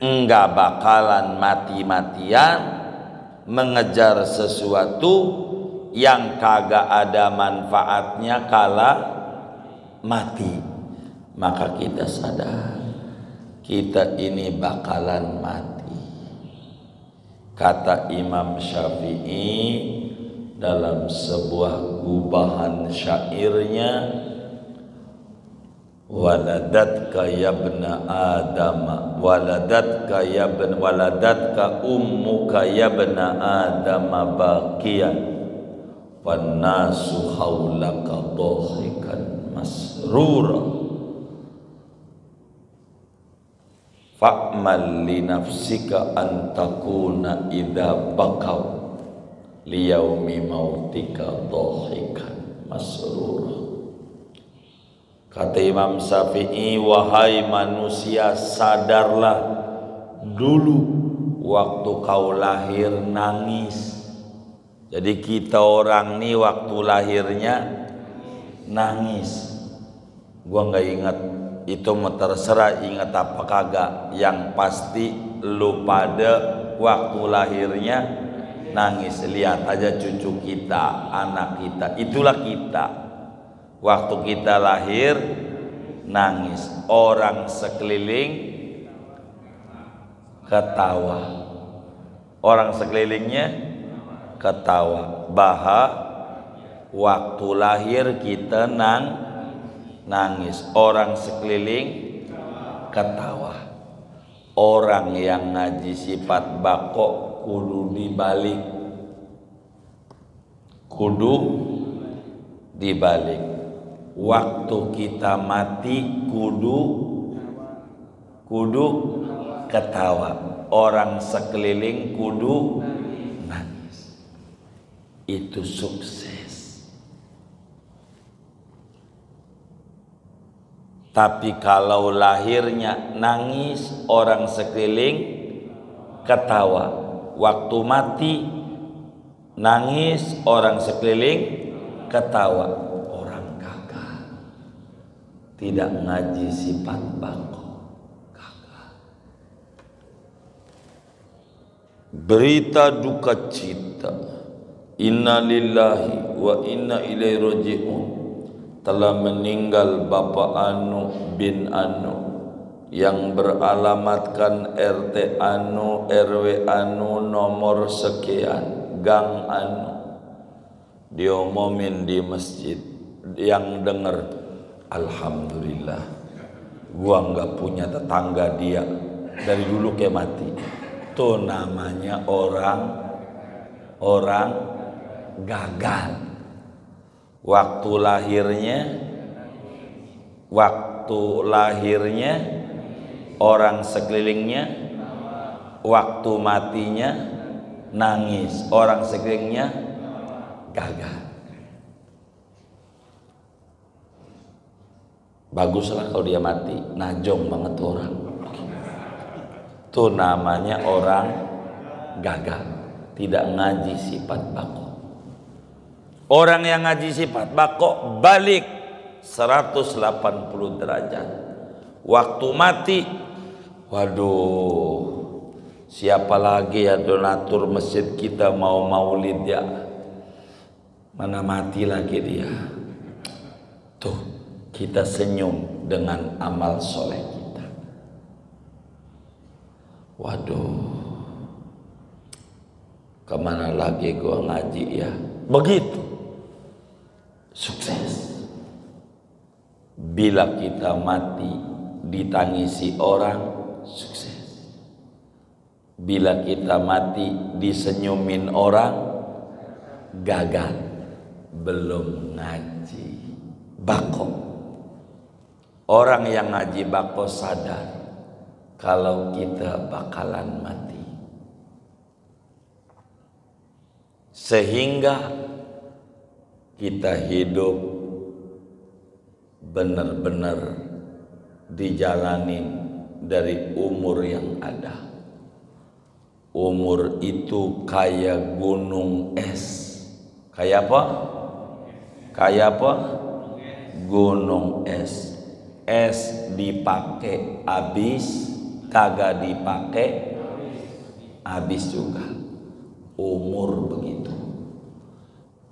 Enggak bakalan mati-matian mengejar sesuatu yang kagak ada manfaatnya kala mati. Maka kita sadar kita ini bakalan mati. Kata Imam Syafi'i dalam sebuah gubahan syairnya, waladatka yabna adam waladatka ummuka yabna adam baqiyan wannasu haulaka dhahikan masrura fa'mal li nafsika an takuna idza baqaw liyaumi mautika dhahikan masrura. Kata Imam Syafi'i, wahai manusia, sadarlah dulu waktu kau lahir nangis. Jadi kita orang nih waktu lahirnya nangis. Gua nggak ingat itu, terserah ingat apa kagak. Yang pasti lu pada waktu lahirnya nangis. Lihat aja cucu kita, anak kita, itulah kita. Waktu kita lahir nangis, orang sekeliling ketawa, orang sekelilingnya ketawa. Waktu lahir kita nangis, orang sekeliling ketawa. Orang yang ngaji sifat bako kudu dibalik. Waktu kita mati kudu ketawa, orang sekeliling kudu nangis. Itu sukses. Tapi kalau lahirnya nangis, orang sekeliling ketawa, waktu mati nangis, orang sekeliling ketawa, tidak ngaji sifat bako, kagak. Berita duka cita, inna lillahi wa inna ilaihi raji'un, telah meninggal Bapak Anu bin Anu yang beralamatkan RT Anu, RW Anu, nomor sekian, Gang Anu. Diomomin di masjid, yang dengar, alhamdulillah, gua nggak punya tetangga dia dari dulu kayak mati. Tuh namanya orang gagal. Waktu lahirnya orang sekelilingnya, waktu matinya nangis, orang sekelilingnya gagal. Baguslah kalau dia mati, najong banget orang. Itu namanya orang gagal, tidak ngaji sifat bako. Orang yang ngaji sifat bako balik 180 derajat. Waktu mati, waduh, siapa lagi ya donatur masjid kita mau maulid ya? Mana mati lagi dia? Tuh, kita senyum dengan amal soleh kita. Waduh, kemana lagi gua ngaji ya? Begitu sukses. Bila kita mati ditangisi orang, sukses. Bila kita mati disenyumin orang, gagal, belum ngaji bako. Orang yang ngaji bako sadar kalau kita bakalan mati. sehingga kita hidup benar-benar dijalanin dari umur yang ada. Umur itu kayak gunung es. Kayak apa? Kayak apa? Gunung es. Es dipakai habis, kagak dipakai habis juga. Umur begitu.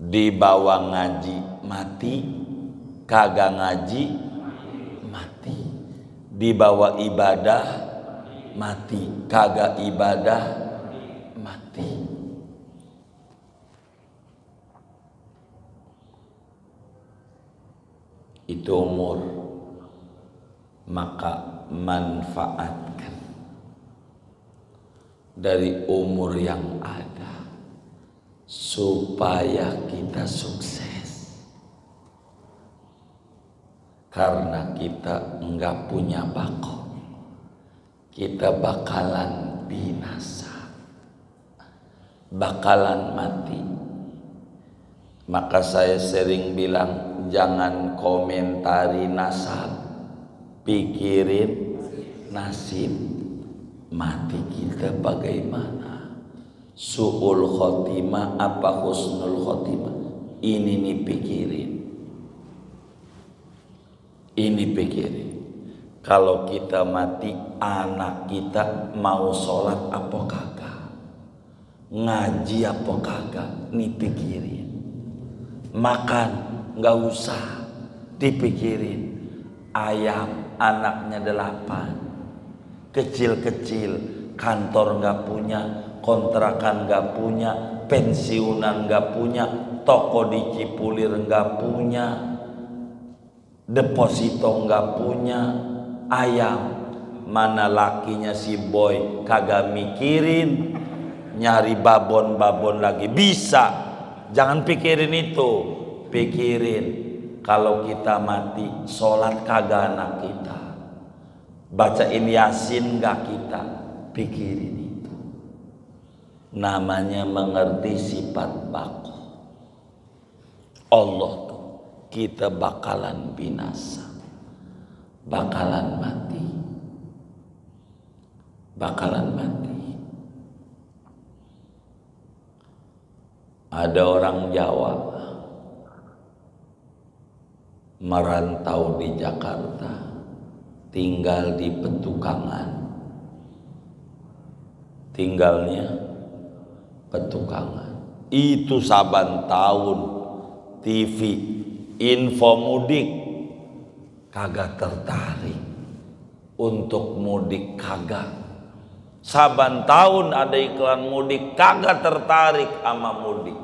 Dibawa ngaji mati, kagak ngaji mati. Dibawa ibadah mati, kagak ibadah mati. Itu umur. Maka manfaatkan dari umur yang ada supaya kita sukses. Karena kita enggak punya bako, kita bakalan binasa, bakalan mati. Maka saya sering bilang, jangan komentari nasab, pikirin nasib. Mati kita bagaimana? Su'ul khotimah apa husnul khotimah? Ini nih pikirin. Ini pikirin. Kalau kita mati, anak kita mau sholat apa kagak? Ngaji apa kagak? Nih pikirin. Makan nggak usah dipikirin. Ayam anaknya 8, kecil-kecil, kantor nggak punya, kontrakan nggak punya, pensiunan nggak punya, toko di Cipulir nggak punya, deposito nggak punya. Ayam mana lakinya si boy kagak mikirin, nyari babon-babon lagi bisa. Jangan pikirin itu, pikirin kalau kita mati sholat kagak anak kita, bacain yasin gak kita, pikirin itu. Namanya mengerti sifat bako. Allah tuh kita bakalan binasa, bakalan mati, bakalan mati. Ada orang Jawa merantau di Jakarta, tinggal di Petukangan. Tinggalnya Petukangan. Itu saban tahun TV info mudik kagak tertarik untuk mudik, kagak. Saban tahun ada iklan mudik, kagak tertarik sama mudik.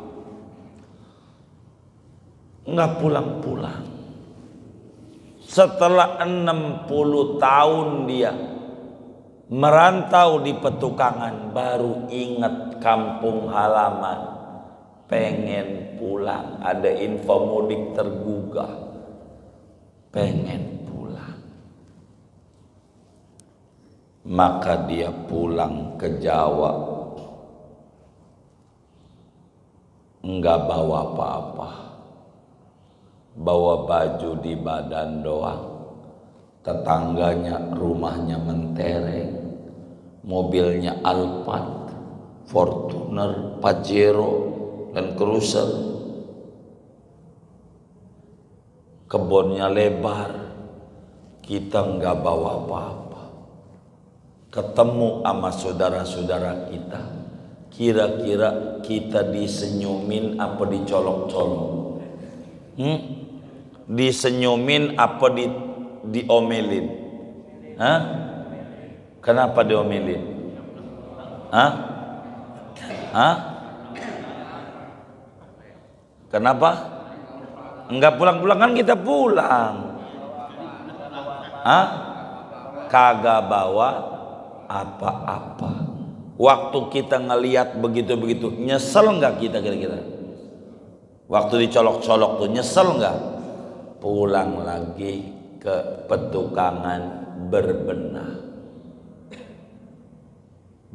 Nggak pulang-pulang. Setelah 60 tahun dia merantau di Petukangan, baru ingat kampung halaman, pengen pulang. Ada info mudik tergugah, pengen pulang. Maka dia pulang ke Jawa, enggak bawa apa-apa, bawa baju di badan doang. Tetangganya rumahnya mentereng, mobilnya Alphard, Fortuner, Pajero, dan Cruiser, kebunnya lebar. Kita enggak bawa apa-apa. Ketemu sama saudara-saudara kita, kira-kira kita disenyumin apa dicolok-colok? Disenyumin apa diomelin? Hah? Kenapa diomelin? Hah? Hah? Kenapa? Enggak pulang-pulang, kan kita pulang. Hah? Kagak bawa apa-apa. Waktu kita ngelihat begitu-begitu, nyesel nggak kita kira-kira? Waktu dicolok-colok tuh nyesel nggak? Pulang lagi ke Petukangan berbenah.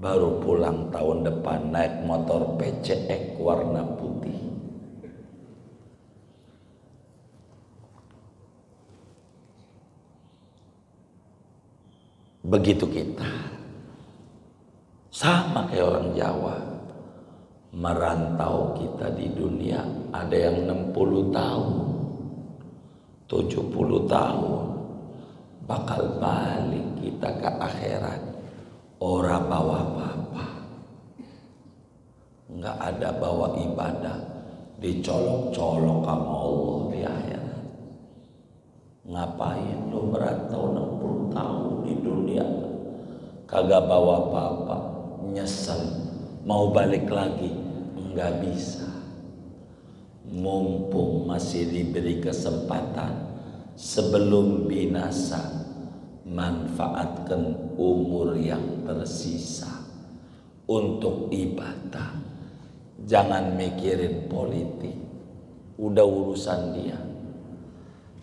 baru pulang tahun depan naik motor PCX warna putih. Begitu kita, sama kayak orang Jawa, merantau kita di dunia, ada yang 60 tahun, 70 tahun, bakal balik kita ke akhirat. Ora bawa apa-apa, nggak ada bawa ibadah, dicolok-colok sama Allah di akhirat. Ngapain lu merantau 60 tahun di dunia, kagak bawa apa-apa, nyesel, mau balik lagi, nggak bisa. Mumpung masih diberi kesempatan sebelum binasa, manfaatkan umur yang tersisa untuk ibadah. Jangan mikirin politik, udah urusan dia.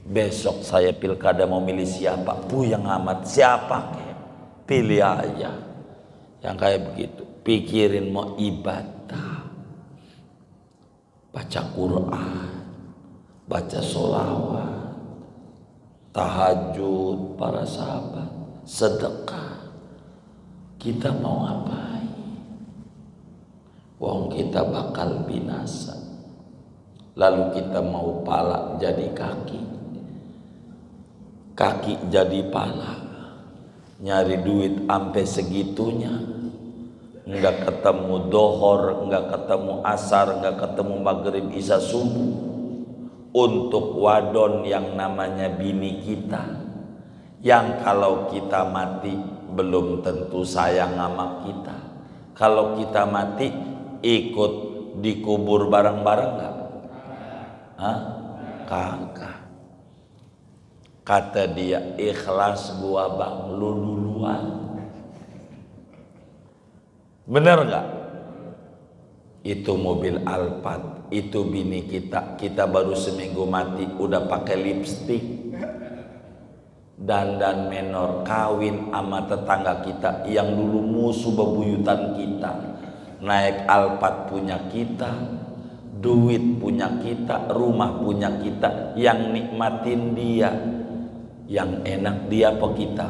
Besok saya pilkada mau milih siapa, yang amat siapa kek, pilih aja. Yang kayak begitu, pikirin mau ibadah, baca Quran, baca sholawat, tahajud para sahabat, sedekah. Kita mau ngapain? Wong kita bakal binasa. Lalu kita mau pala jadi kaki, kaki jadi pala, nyari duit ampe segitunya, nggak ketemu dohor, nggak ketemu asar, nggak ketemu maghrib isya subuh, untuk wadon yang namanya bini kita, yang kalau kita mati belum tentu sayang sama kita. Kalau kita mati ikut dikubur bareng-bareng nggak? Kagak. Kata dia, ikhlas gua bang, lu duluan. Bener gak? Itu mobil Alphard, itu bini kita, kita baru seminggu mati udah pakai lipstik, dandan menor, kawin sama tetangga kita yang dulu musuh bebuyutan kita. Naik Alphard punya kita, duit punya kita, rumah punya kita, yang nikmatin dia. Yang enak dia apa kita?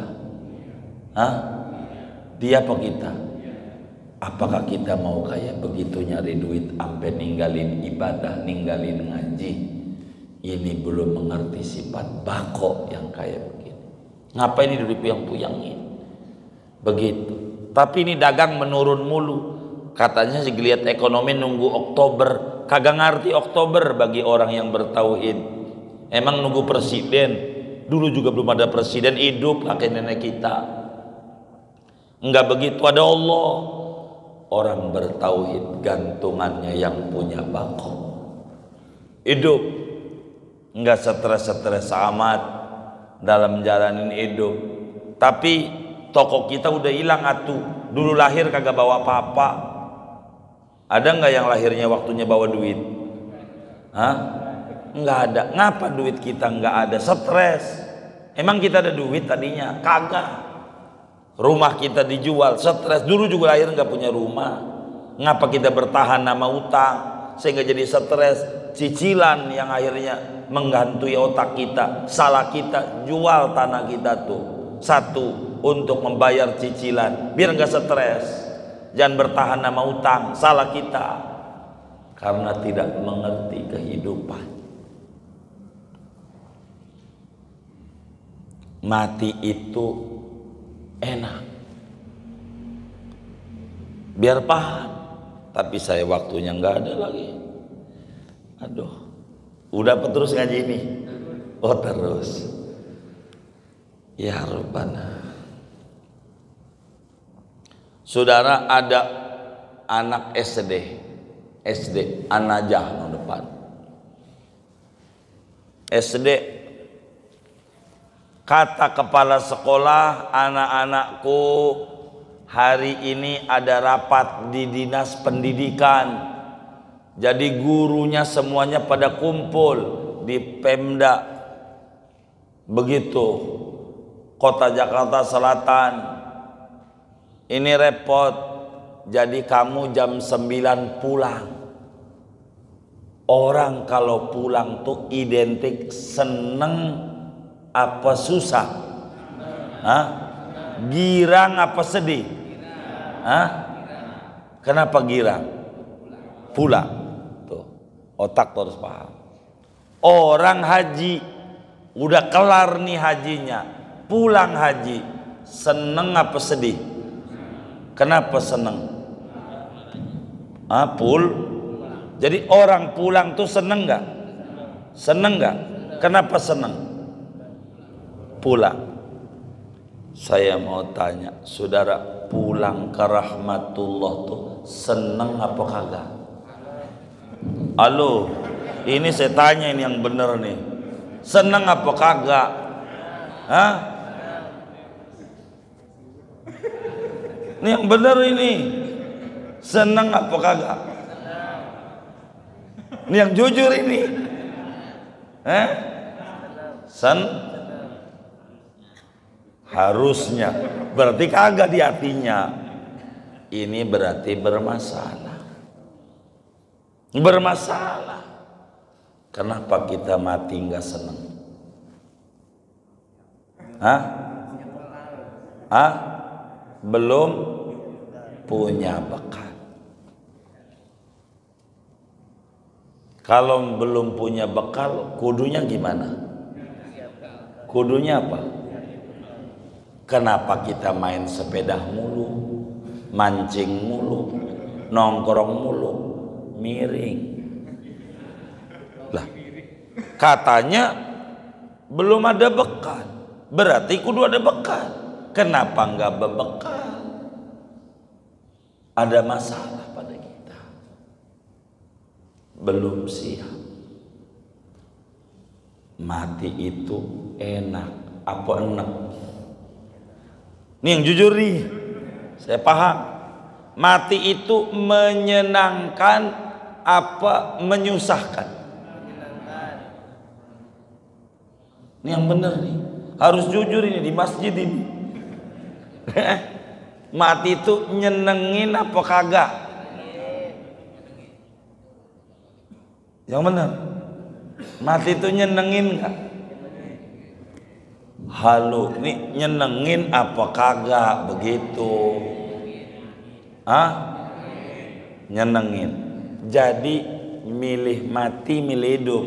Dia apa kita? Apakah kita mau kayak begitu nyari duit sampai ninggalin ibadah, ninggalin ngaji? Ini belum mengerti sifat bako yang kayak begini. Ngapain ini duit puyang-puyangin? Begitu. Tapi ini dagang menurun mulu. Katanya sih lihat ekonomi nunggu Oktober. Kagak ngerti Oktober bagi orang yang bertauhid. Emang nunggu presiden? Dulu juga belum ada presiden hidup kakek nenek kita. Enggak begitu, ada Allah. Orang bertauhid gantungannya yang punya bako. Hidup enggak stres-stres amat dalam jalanin hidup. Tapi toko kita udah hilang atuh. Dulu lahir kagak bawa apa-apa. Ada enggak yang lahirnya waktunya bawa duit? Enggak ada. Ngapa duit kita enggak ada? Stres. Emang kita ada duit tadinya? Kagak. Rumah kita dijual, stres. Dulu juga lahir enggak punya rumah. Ngapa kita bertahan nama utang sehingga jadi stres? Cicilan yang akhirnya menghantui otak kita. Salah kita jual tanah kita tuh. Satu, untuk membayar cicilan biar enggak stres. Jangan bertahan nama utang. Salah kita karena tidak mengerti kehidupan. Mati itu enak, biar paham. Tapi saya waktunya nggak ada lagi. Aduh, udah apa terus ngaji ini? Oh terus. Ya Rabbana. Saudara, ada anak SD An-Najah tahun depan. SD. Kata kepala sekolah, anak-anakku hari ini ada rapat di dinas pendidikan. Jadi gurunya semuanya pada kumpul di Pemda. Begitu. Kota Jakarta Selatan. Ini repot. jadi kamu jam 9 pulang. Orang kalau pulang tuh identik seneng apa susah? Hah? Girang apa sedih? Hah? Kenapa girang? Pulang. Tuh, otak tuh harus paham. Orang haji udah kelar nih hajinya, pulang haji, seneng apa sedih? Kenapa seneng? Jadi orang pulang tuh seneng nggak? Seneng nggak? Kenapa seneng? Pulang. Saya mau tanya, saudara, pulang ke rahmatullah tuh seneng apa kagak? Halo, ini saya tanya ini yang bener nih, seneng apa kagak? Hah? Ini yang bener ini, seneng apa kagak? Ini yang jujur ini, harusnya, berarti kagak di hatinya. Ini berarti bermasalah. Bermasalah. Kenapa kita mati nggak seneng? Belum punya bekal. Kalau belum punya bekal, kudunya gimana? Kudunya apa? Kenapa kita main sepeda mulu, mancing mulu, nongkrong mulu, miring? Lah, katanya belum ada bekal, berarti kudu ada bekal. Kenapa nggak berbekal? Ada masalah pada kita, belum siap. Mati itu enak apa enak? Ini yang jujur nih, saya paham. Mati itu menyenangkan apa menyusahkan? Ini yang benar nih, harus jujur ini di masjid ini. Mati itu nyenengin apa kagak? Yang benar, mati itu nyenengin nggak? Halo, ini nyenengin apa kagak begitu? Nyenengin. Jadi milih mati milih hidup.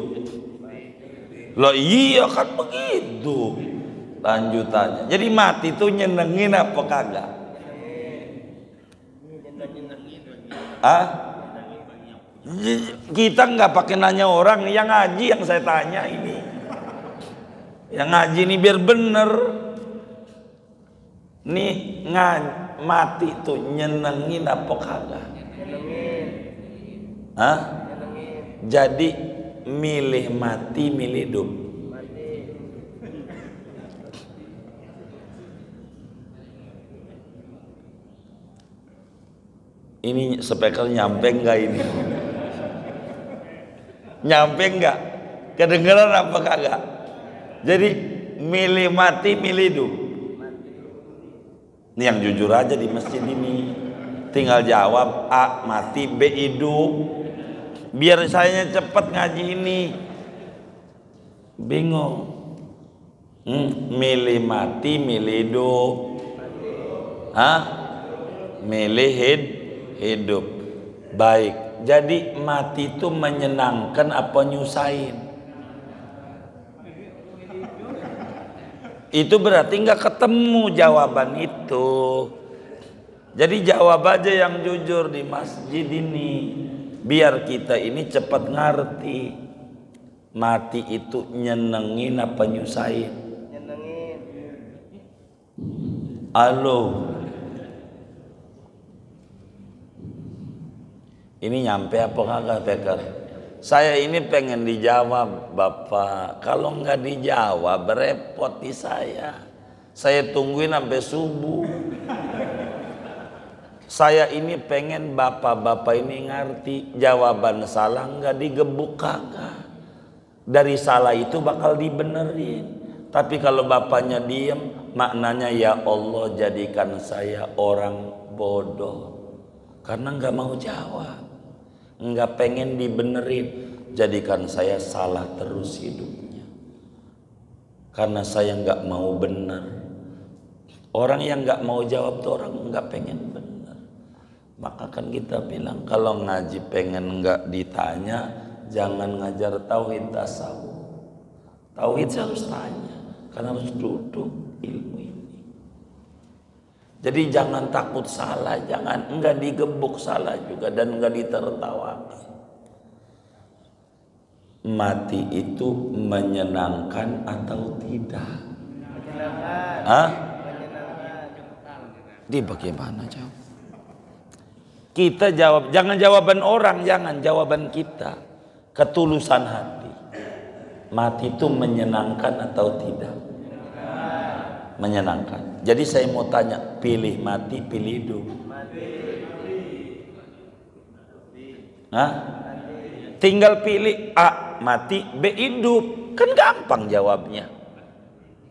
Loh iya kan begitu lanjutannya. Jadi mati itu nyenengin apa kagak? Kita nggak pakai nanya orang, yang ngaji yang saya tanya ini. Yang ngaji ini biar bener. Nih mati itu nyenengin apa kagak? Jadi milih mati milih hidup. Ini speaker nyampe enggak ini? Nyampe enggak? Kedengeran apa kagak? Jadi milih mati milih hidup. Ini yang jujur aja di masjid ini. Tinggal jawab A mati, B hidup. Biar saya cepet ngaji ini. Bingung. Milih mati milih hidup. Milih hidup. Baik. Jadi mati itu menyenangkan apa nyusahin? Itu berarti nggak ketemu jawaban itu. Jadi jawab aja yang jujur di masjid ini, biar kita ini cepat ngerti. Mati itu nyenengin apa nyusahin? Nyenengin. Halo. Ini nyampe apa kagak Peker? Saya ini pengen dijawab Bapak. Kalau nggak dijawab repot di saya. Saya tungguin sampai subuh. Saya ini pengen bapak-bapak ini ngerti jawaban salah nggak digebuk kagak. Dari salah itu bakal dibenerin. Tapi kalau bapaknya diem, maknanya ya Allah jadikan saya orang bodoh. Karena nggak mau jawab, nggak pengen dibenerin. Jadikan saya salah terus hidupnya. Karena saya nggak mau bener. Orang yang nggak mau jawab tuh orang nggak pengen bener. Maka kan kita bilang kalau ngaji pengen nggak ditanya, jangan ngajar tauhid tasawuf. Tauhid harus tanya, karena harus duduk ilmu ini. Jadi jangan takut salah, jangan enggak digebuk salah juga dan enggak ditertawakan. Mati itu menyenangkan atau tidak? Menyenangkan. Di bagaimana jawab? Kita jawab, jangan jawaban orang, jangan jawaban kita. Ketulusan hati. Mati itu menyenangkan atau tidak? Menyenangkan. Jadi saya mau tanya, pilih mati, pilih hidup? Hah? Tinggal pilih A mati, B hidup. Kan gampang jawabnya.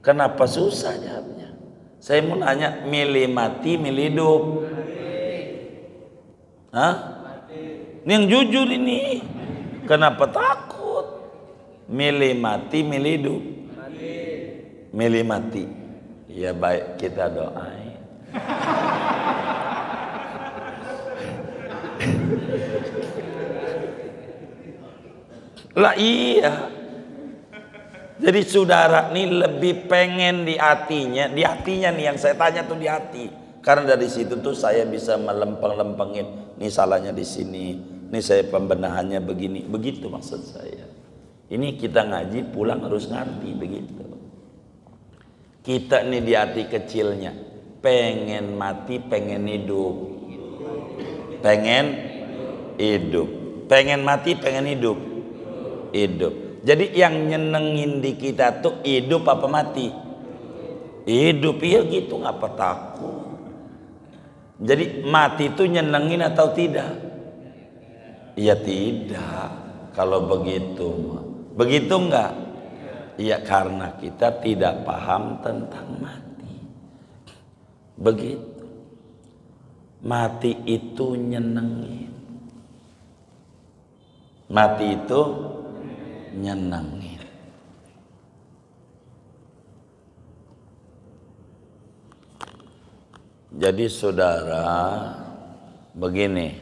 Kenapa susah jawabnya? Saya mau nanya, milih mati, milih hidup? Hah? Ini yang jujur ini. Kenapa takut? Milih mati, milih hidup? Milih mati. Ya baik, kita doain. Lah iya. Jadi saudara nih lebih pengen di hatinya nih yang saya tanya tuh di hati. Karena dari situ tuh saya bisa melempeng-lempengin. Nih salahnya di sini, nih saya pembenahannya begini, begitu maksud saya. Ini kita ngaji pulang harus ngerti begitu. Kita nih di hati kecilnya pengen mati, pengen hidup. Pengen hidup. Pengen mati, pengen hidup. Hidup. Jadi yang nyenengin di kita tuh hidup apa mati? Hidup, ya gitu, ngapa takut? Jadi mati itu nyenengin atau tidak? Ya tidak. Kalau begitu, begitu enggak? Ya karena kita tidak paham tentang mati. Begitu. Mati itu nyenengin. Mati itu nyenengin. Jadi saudara, begini,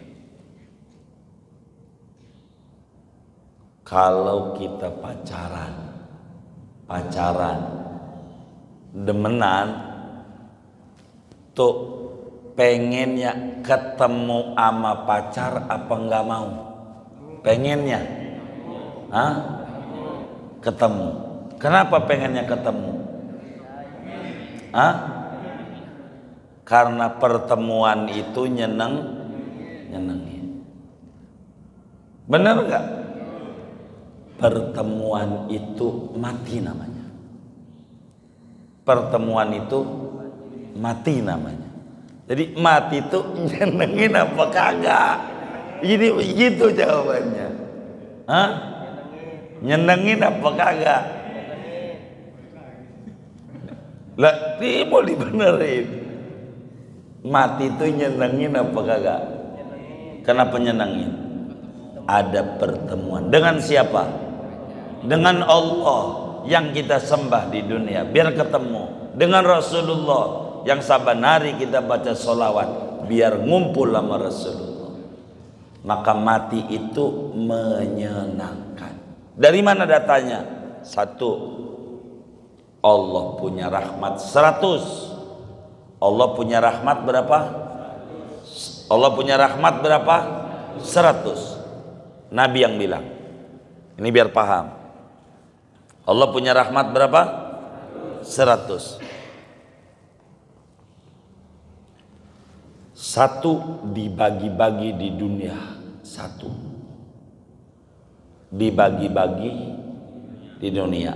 kalau kita pacaran, demenan, tuh pengennya ketemu sama pacar apa enggak mau? Pengennya, hah? Ketemu. Kenapa pengennya ketemu? Hah? Karena pertemuan itu nyenengin. Benar nggak? Pertemuan itu mati namanya. Pertemuan itu mati namanya. Jadi mati itu nyenengin apa kagak? Ini begitu jawabannya. Hah? Nyenengin apa kagak? Lah, ini mau dibenerin. Mati itu nyenengin apa kagak? Kenapa nyenengin? Ada pertemuan. Dengan siapa? Dengan Allah yang kita sembah di dunia. Biar ketemu. Dengan Rasulullah yang saban hari kita baca sholawat. Biar ngumpul sama Rasulullah. Maka mati itu menyenangkan. Dari mana datanya? Satu, Allah punya rahmat 100. Allah punya rahmat berapa? Allah punya rahmat berapa? 100. Nabi yang bilang. Ini biar paham. Allah punya rahmat berapa? 100. Satu dibagi-bagi di dunia. Satu dibagi-bagi di dunia.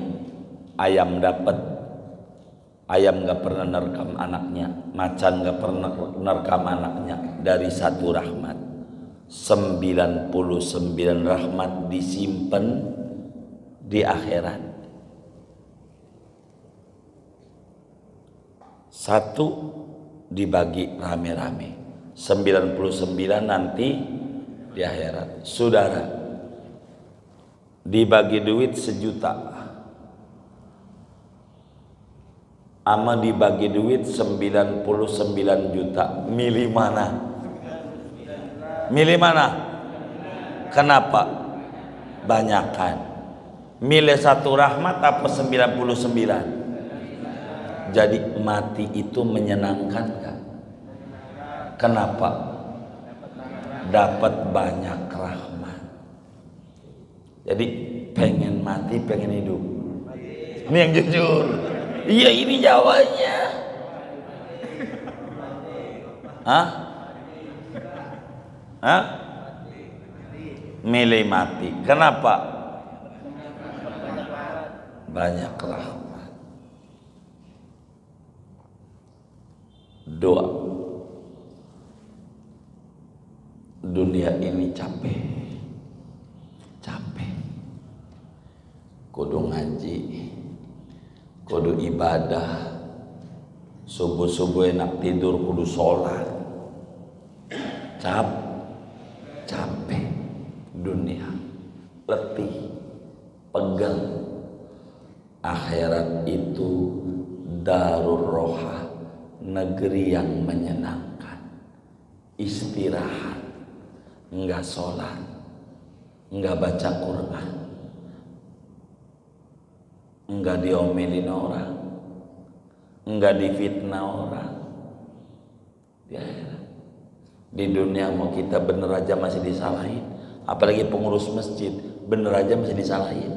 Ayam dapat. Ayam gak pernah nerkam anaknya, macan gak pernah nerkam anaknya. Dari satu rahmat. 99 rahmat disimpan di akhirat. Satu dibagi rame-rame. 99 nanti di akhirat. Saudara, dibagi duit 1 juta ama dibagi duit 99 juta, milih mana? Milih mana? Kenapa? Banyakan. Milih 1 rahmat apa 99? Jadi mati itu menyenangkan gak? Kenapa? Dapat banyak rahmat. Jadi pengen mati, pengen hidup. Ini yang jujur. Iya, ini jawabannya. Hah? Hah? Milih mati. Kenapa? Banyak rahmat. Doa. Dunia ini capek. Capek. Kudu ngaji, kudu ibadah, subuh-subuh enak tidur, kudu sholat. Capek. Dunia letih, pegang. Akhirat itu darur roha, negeri yang menyenangkan. Istirahat, enggak sholat, enggak baca Quran, enggak diomelin orang, enggak difitnah orang. Di akhirat. Di dunia mau kita bener aja masih disalahin, apalagi pengurus masjid bener aja masih disalahin,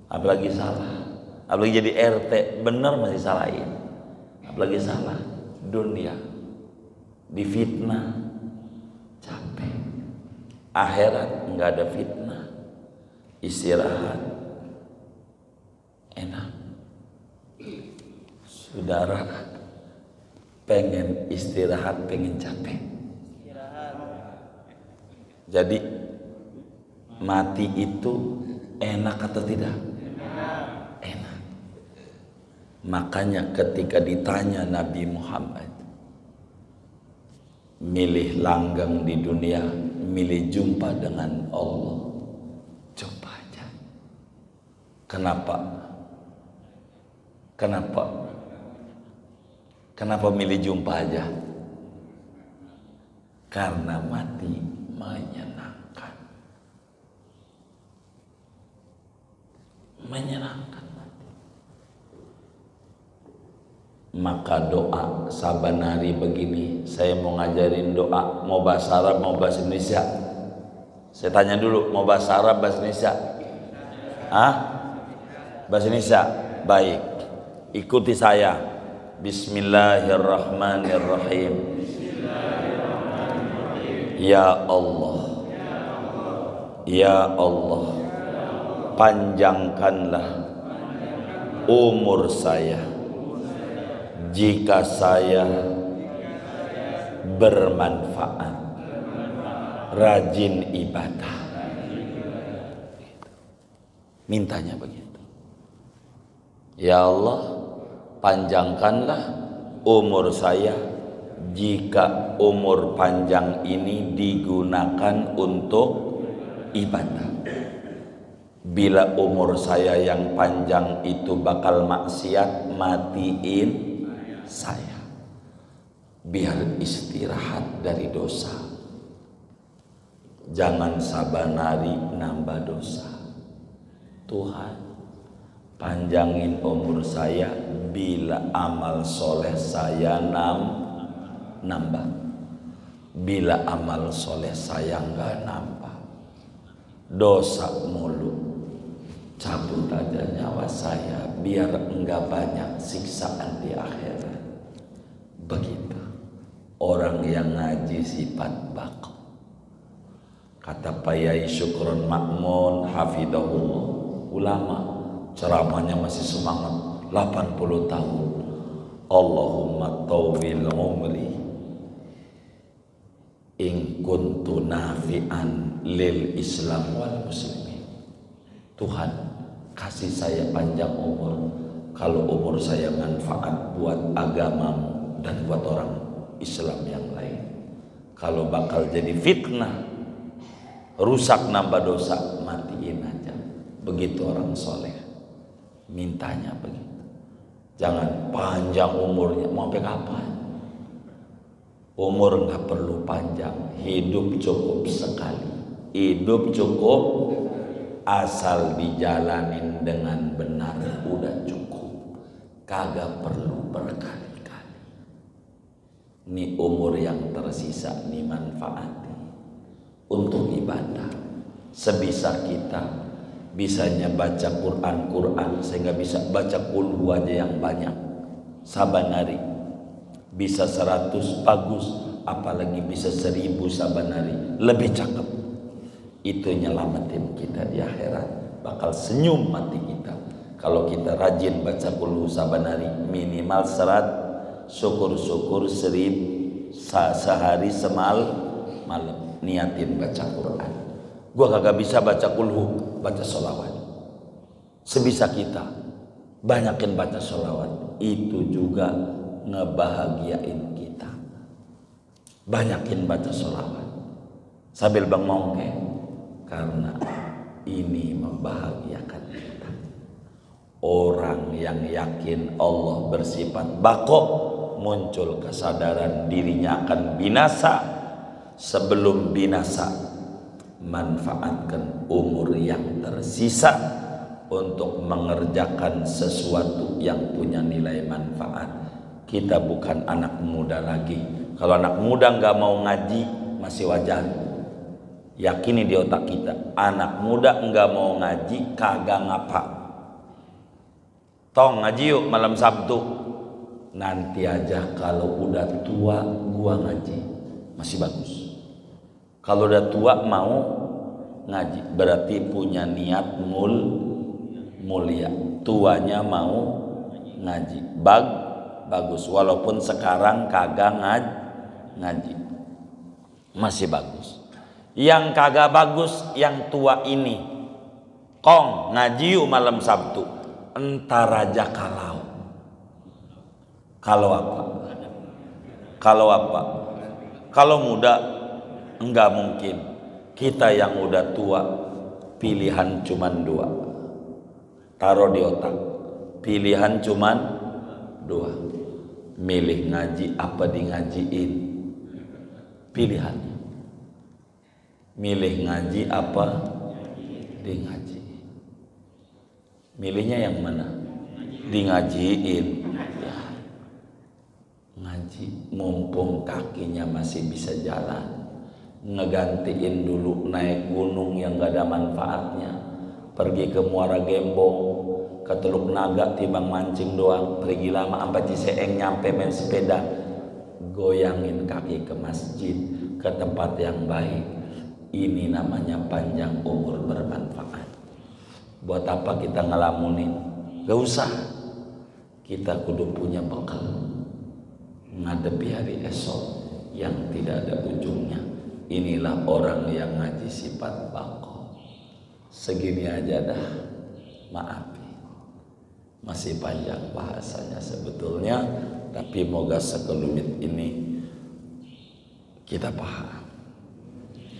apalagi salah, apalagi jadi RT bener masih salahin, apalagi salah. Dunia difitnah, capek. Akhirat nggak ada fitnah, istirahat, enak. Saudara pengen istirahat, pengen capek. Jadi mati itu enak atau tidak? Enak. Makanya ketika ditanya Nabi Muhammad, milih langgeng di dunia, milih jumpa dengan Allah, jumpa aja. Kenapa? Kenapa milih jumpa aja? Karena mati menyenangkan. Menyenangkan mati. Maka doa saban hari begini, saya mau ngajarin doa, mau bahasa Arab, mau bahasa Indonesia. Saya tanya dulu, mau bahasa Arab, bahasa Indonesia? Hah? Bahasa Indonesia? Baik. Ikuti saya. Bismillahirrahmanirrahim. Ya Allah, ya Allah, panjangkanlah umur saya jika saya bermanfaat, rajin ibadah. Mintanya begitu. Ya Allah, panjangkanlah umur saya jika umur panjang ini digunakan untuk ibadah. Bila umur saya yang panjang itu bakal maksiat, matiin saya. Biar istirahat dari dosa. Jangan saban hari nambah dosa. Tuhan, panjangin umur saya bila amal soleh saya nambah. Bila amal soleh saya nggak nambah, dosa mulu, cabut aja nyawa saya biar enggak banyak siksaan di akhirat. Begitu orang yang ngaji sifat baqo. Kata Pak Yai Syukron Makmun hafidahullah, ulama ceramahnya masih semangat, 80 tahun. Allahumma tawwil umri in kuntu nafi'an lil Islam wal muslimin. Tuhan, kasih saya panjang umur kalau umur saya manfaat buat agamamu dan buat orang Islam yang lain. Kalau bakal jadi fitnah, rusak nambah dosa, matiin aja. Begitu orang soleh mintanya begitu. Jangan panjang umurnya, mau sampai kapan? Umur nggak perlu panjang, hidup cukup sekali. Hidup cukup asal dijalanin dengan benar, udah cukup. Kagak perlu berkali-kali. Ini umur yang tersisa, ini manfaati untuk ibadah. Sebisa kita, bisanya baca Quran sehingga bisa baca kulhu aja yang banyak saban hari. Bisa 100 bagus, apalagi bisa 1000 saban hari, lebih cakep. Itu nyelamatin kita di akhirat. Bakal senyum mati kita kalau kita rajin baca kulhu saban hari, minimal 100, syukur-syukur 1000 sehari malam. Niatin baca Quran. Gua kagak bisa baca kulhu, baca sholawat. Sebisa kita, banyakin baca sholawat. Itu juga ngebahagiain kita. Banyakin baca sholawat sambil bengong, karena ini membahagiakan kita. Orang yang yakin Allah bersifat baqo, muncul kesadaran dirinya akan binasa. Sebelum binasa, manfaatkan umur yang tersisa untuk mengerjakan sesuatu yang punya nilai manfaat. Kita bukan anak muda lagi. Kalau anak muda nggak mau ngaji, masih wajar. Yakini di otak kita, anak muda nggak mau ngaji kagak ngapa. Tong ngaji yuk malam Sabtu. Nanti aja kalau udah tua gua ngaji, masih bagus. Kalau udah tua mau ngaji, berarti punya niat mulia. Tuanya mau ngaji, bagus. Walaupun sekarang kagak ngaji, masih bagus. Yang kagak bagus yang tua ini. Kong ngaji yuk malam Sabtu. Entar aja kalau apa? Kalau muda enggak mungkin. Kita yang udah tua, pilihan cuman 2. Taruh di otak, pilihan cuman 2. Milih ngaji apa di ngajiin. Pilihan. Milih ngaji apa di ngaji. Milihnya yang mana? Di ngajiin. Ya. Ngaji mumpung kakinya masih bisa jalan. Ngegantiin dulu naik gunung yang gak ada manfaatnya. Pergi ke Muara Gembong, ke Teluk Naga timbang mancing doang. Pergi lama sampai Ciseeng nyampe main sepeda. Goyangin kaki ke masjid, ke tempat yang baik. Ini namanya panjang umur bermanfaat. Buat apa kita ngelamunin? Gak usah. Kita kudu punya bekal ngadepi hari esok yang tidak ada ujungnya. Inilah orang yang ngaji sifat baqo. Segini aja dah, maaf. Masih panjang bahasanya sebetulnya, tapi moga sekelumit ini kita paham.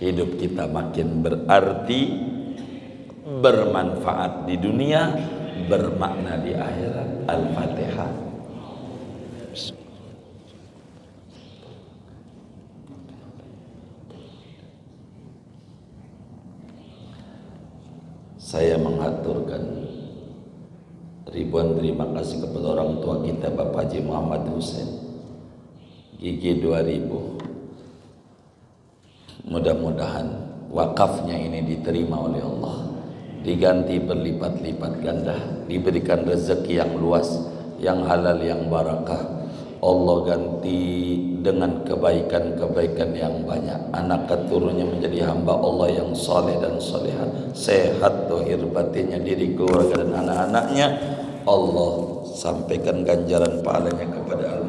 Hidup kita makin berarti, bermanfaat di dunia, bermakna di akhirat. Al-Fatihah. Saya mengaturkan ribuan terima kasih kepada orang tua kita Bapak Haji Muhammad Hussein Gigi 2000. Mudah-mudahan wakafnya ini diterima oleh Allah, diganti berlipat-lipat ganda, diberikan rezeki yang luas, yang halal, yang barakah. Allah ganti dengan kebaikan-kebaikan yang banyak. Anak keturunannya menjadi hamba Allah yang soleh dan soleha, sehat dohir batinnya, diri keluarga dan anak-anaknya. Allah sampaikan ganjaran pahalanya kepada Allah.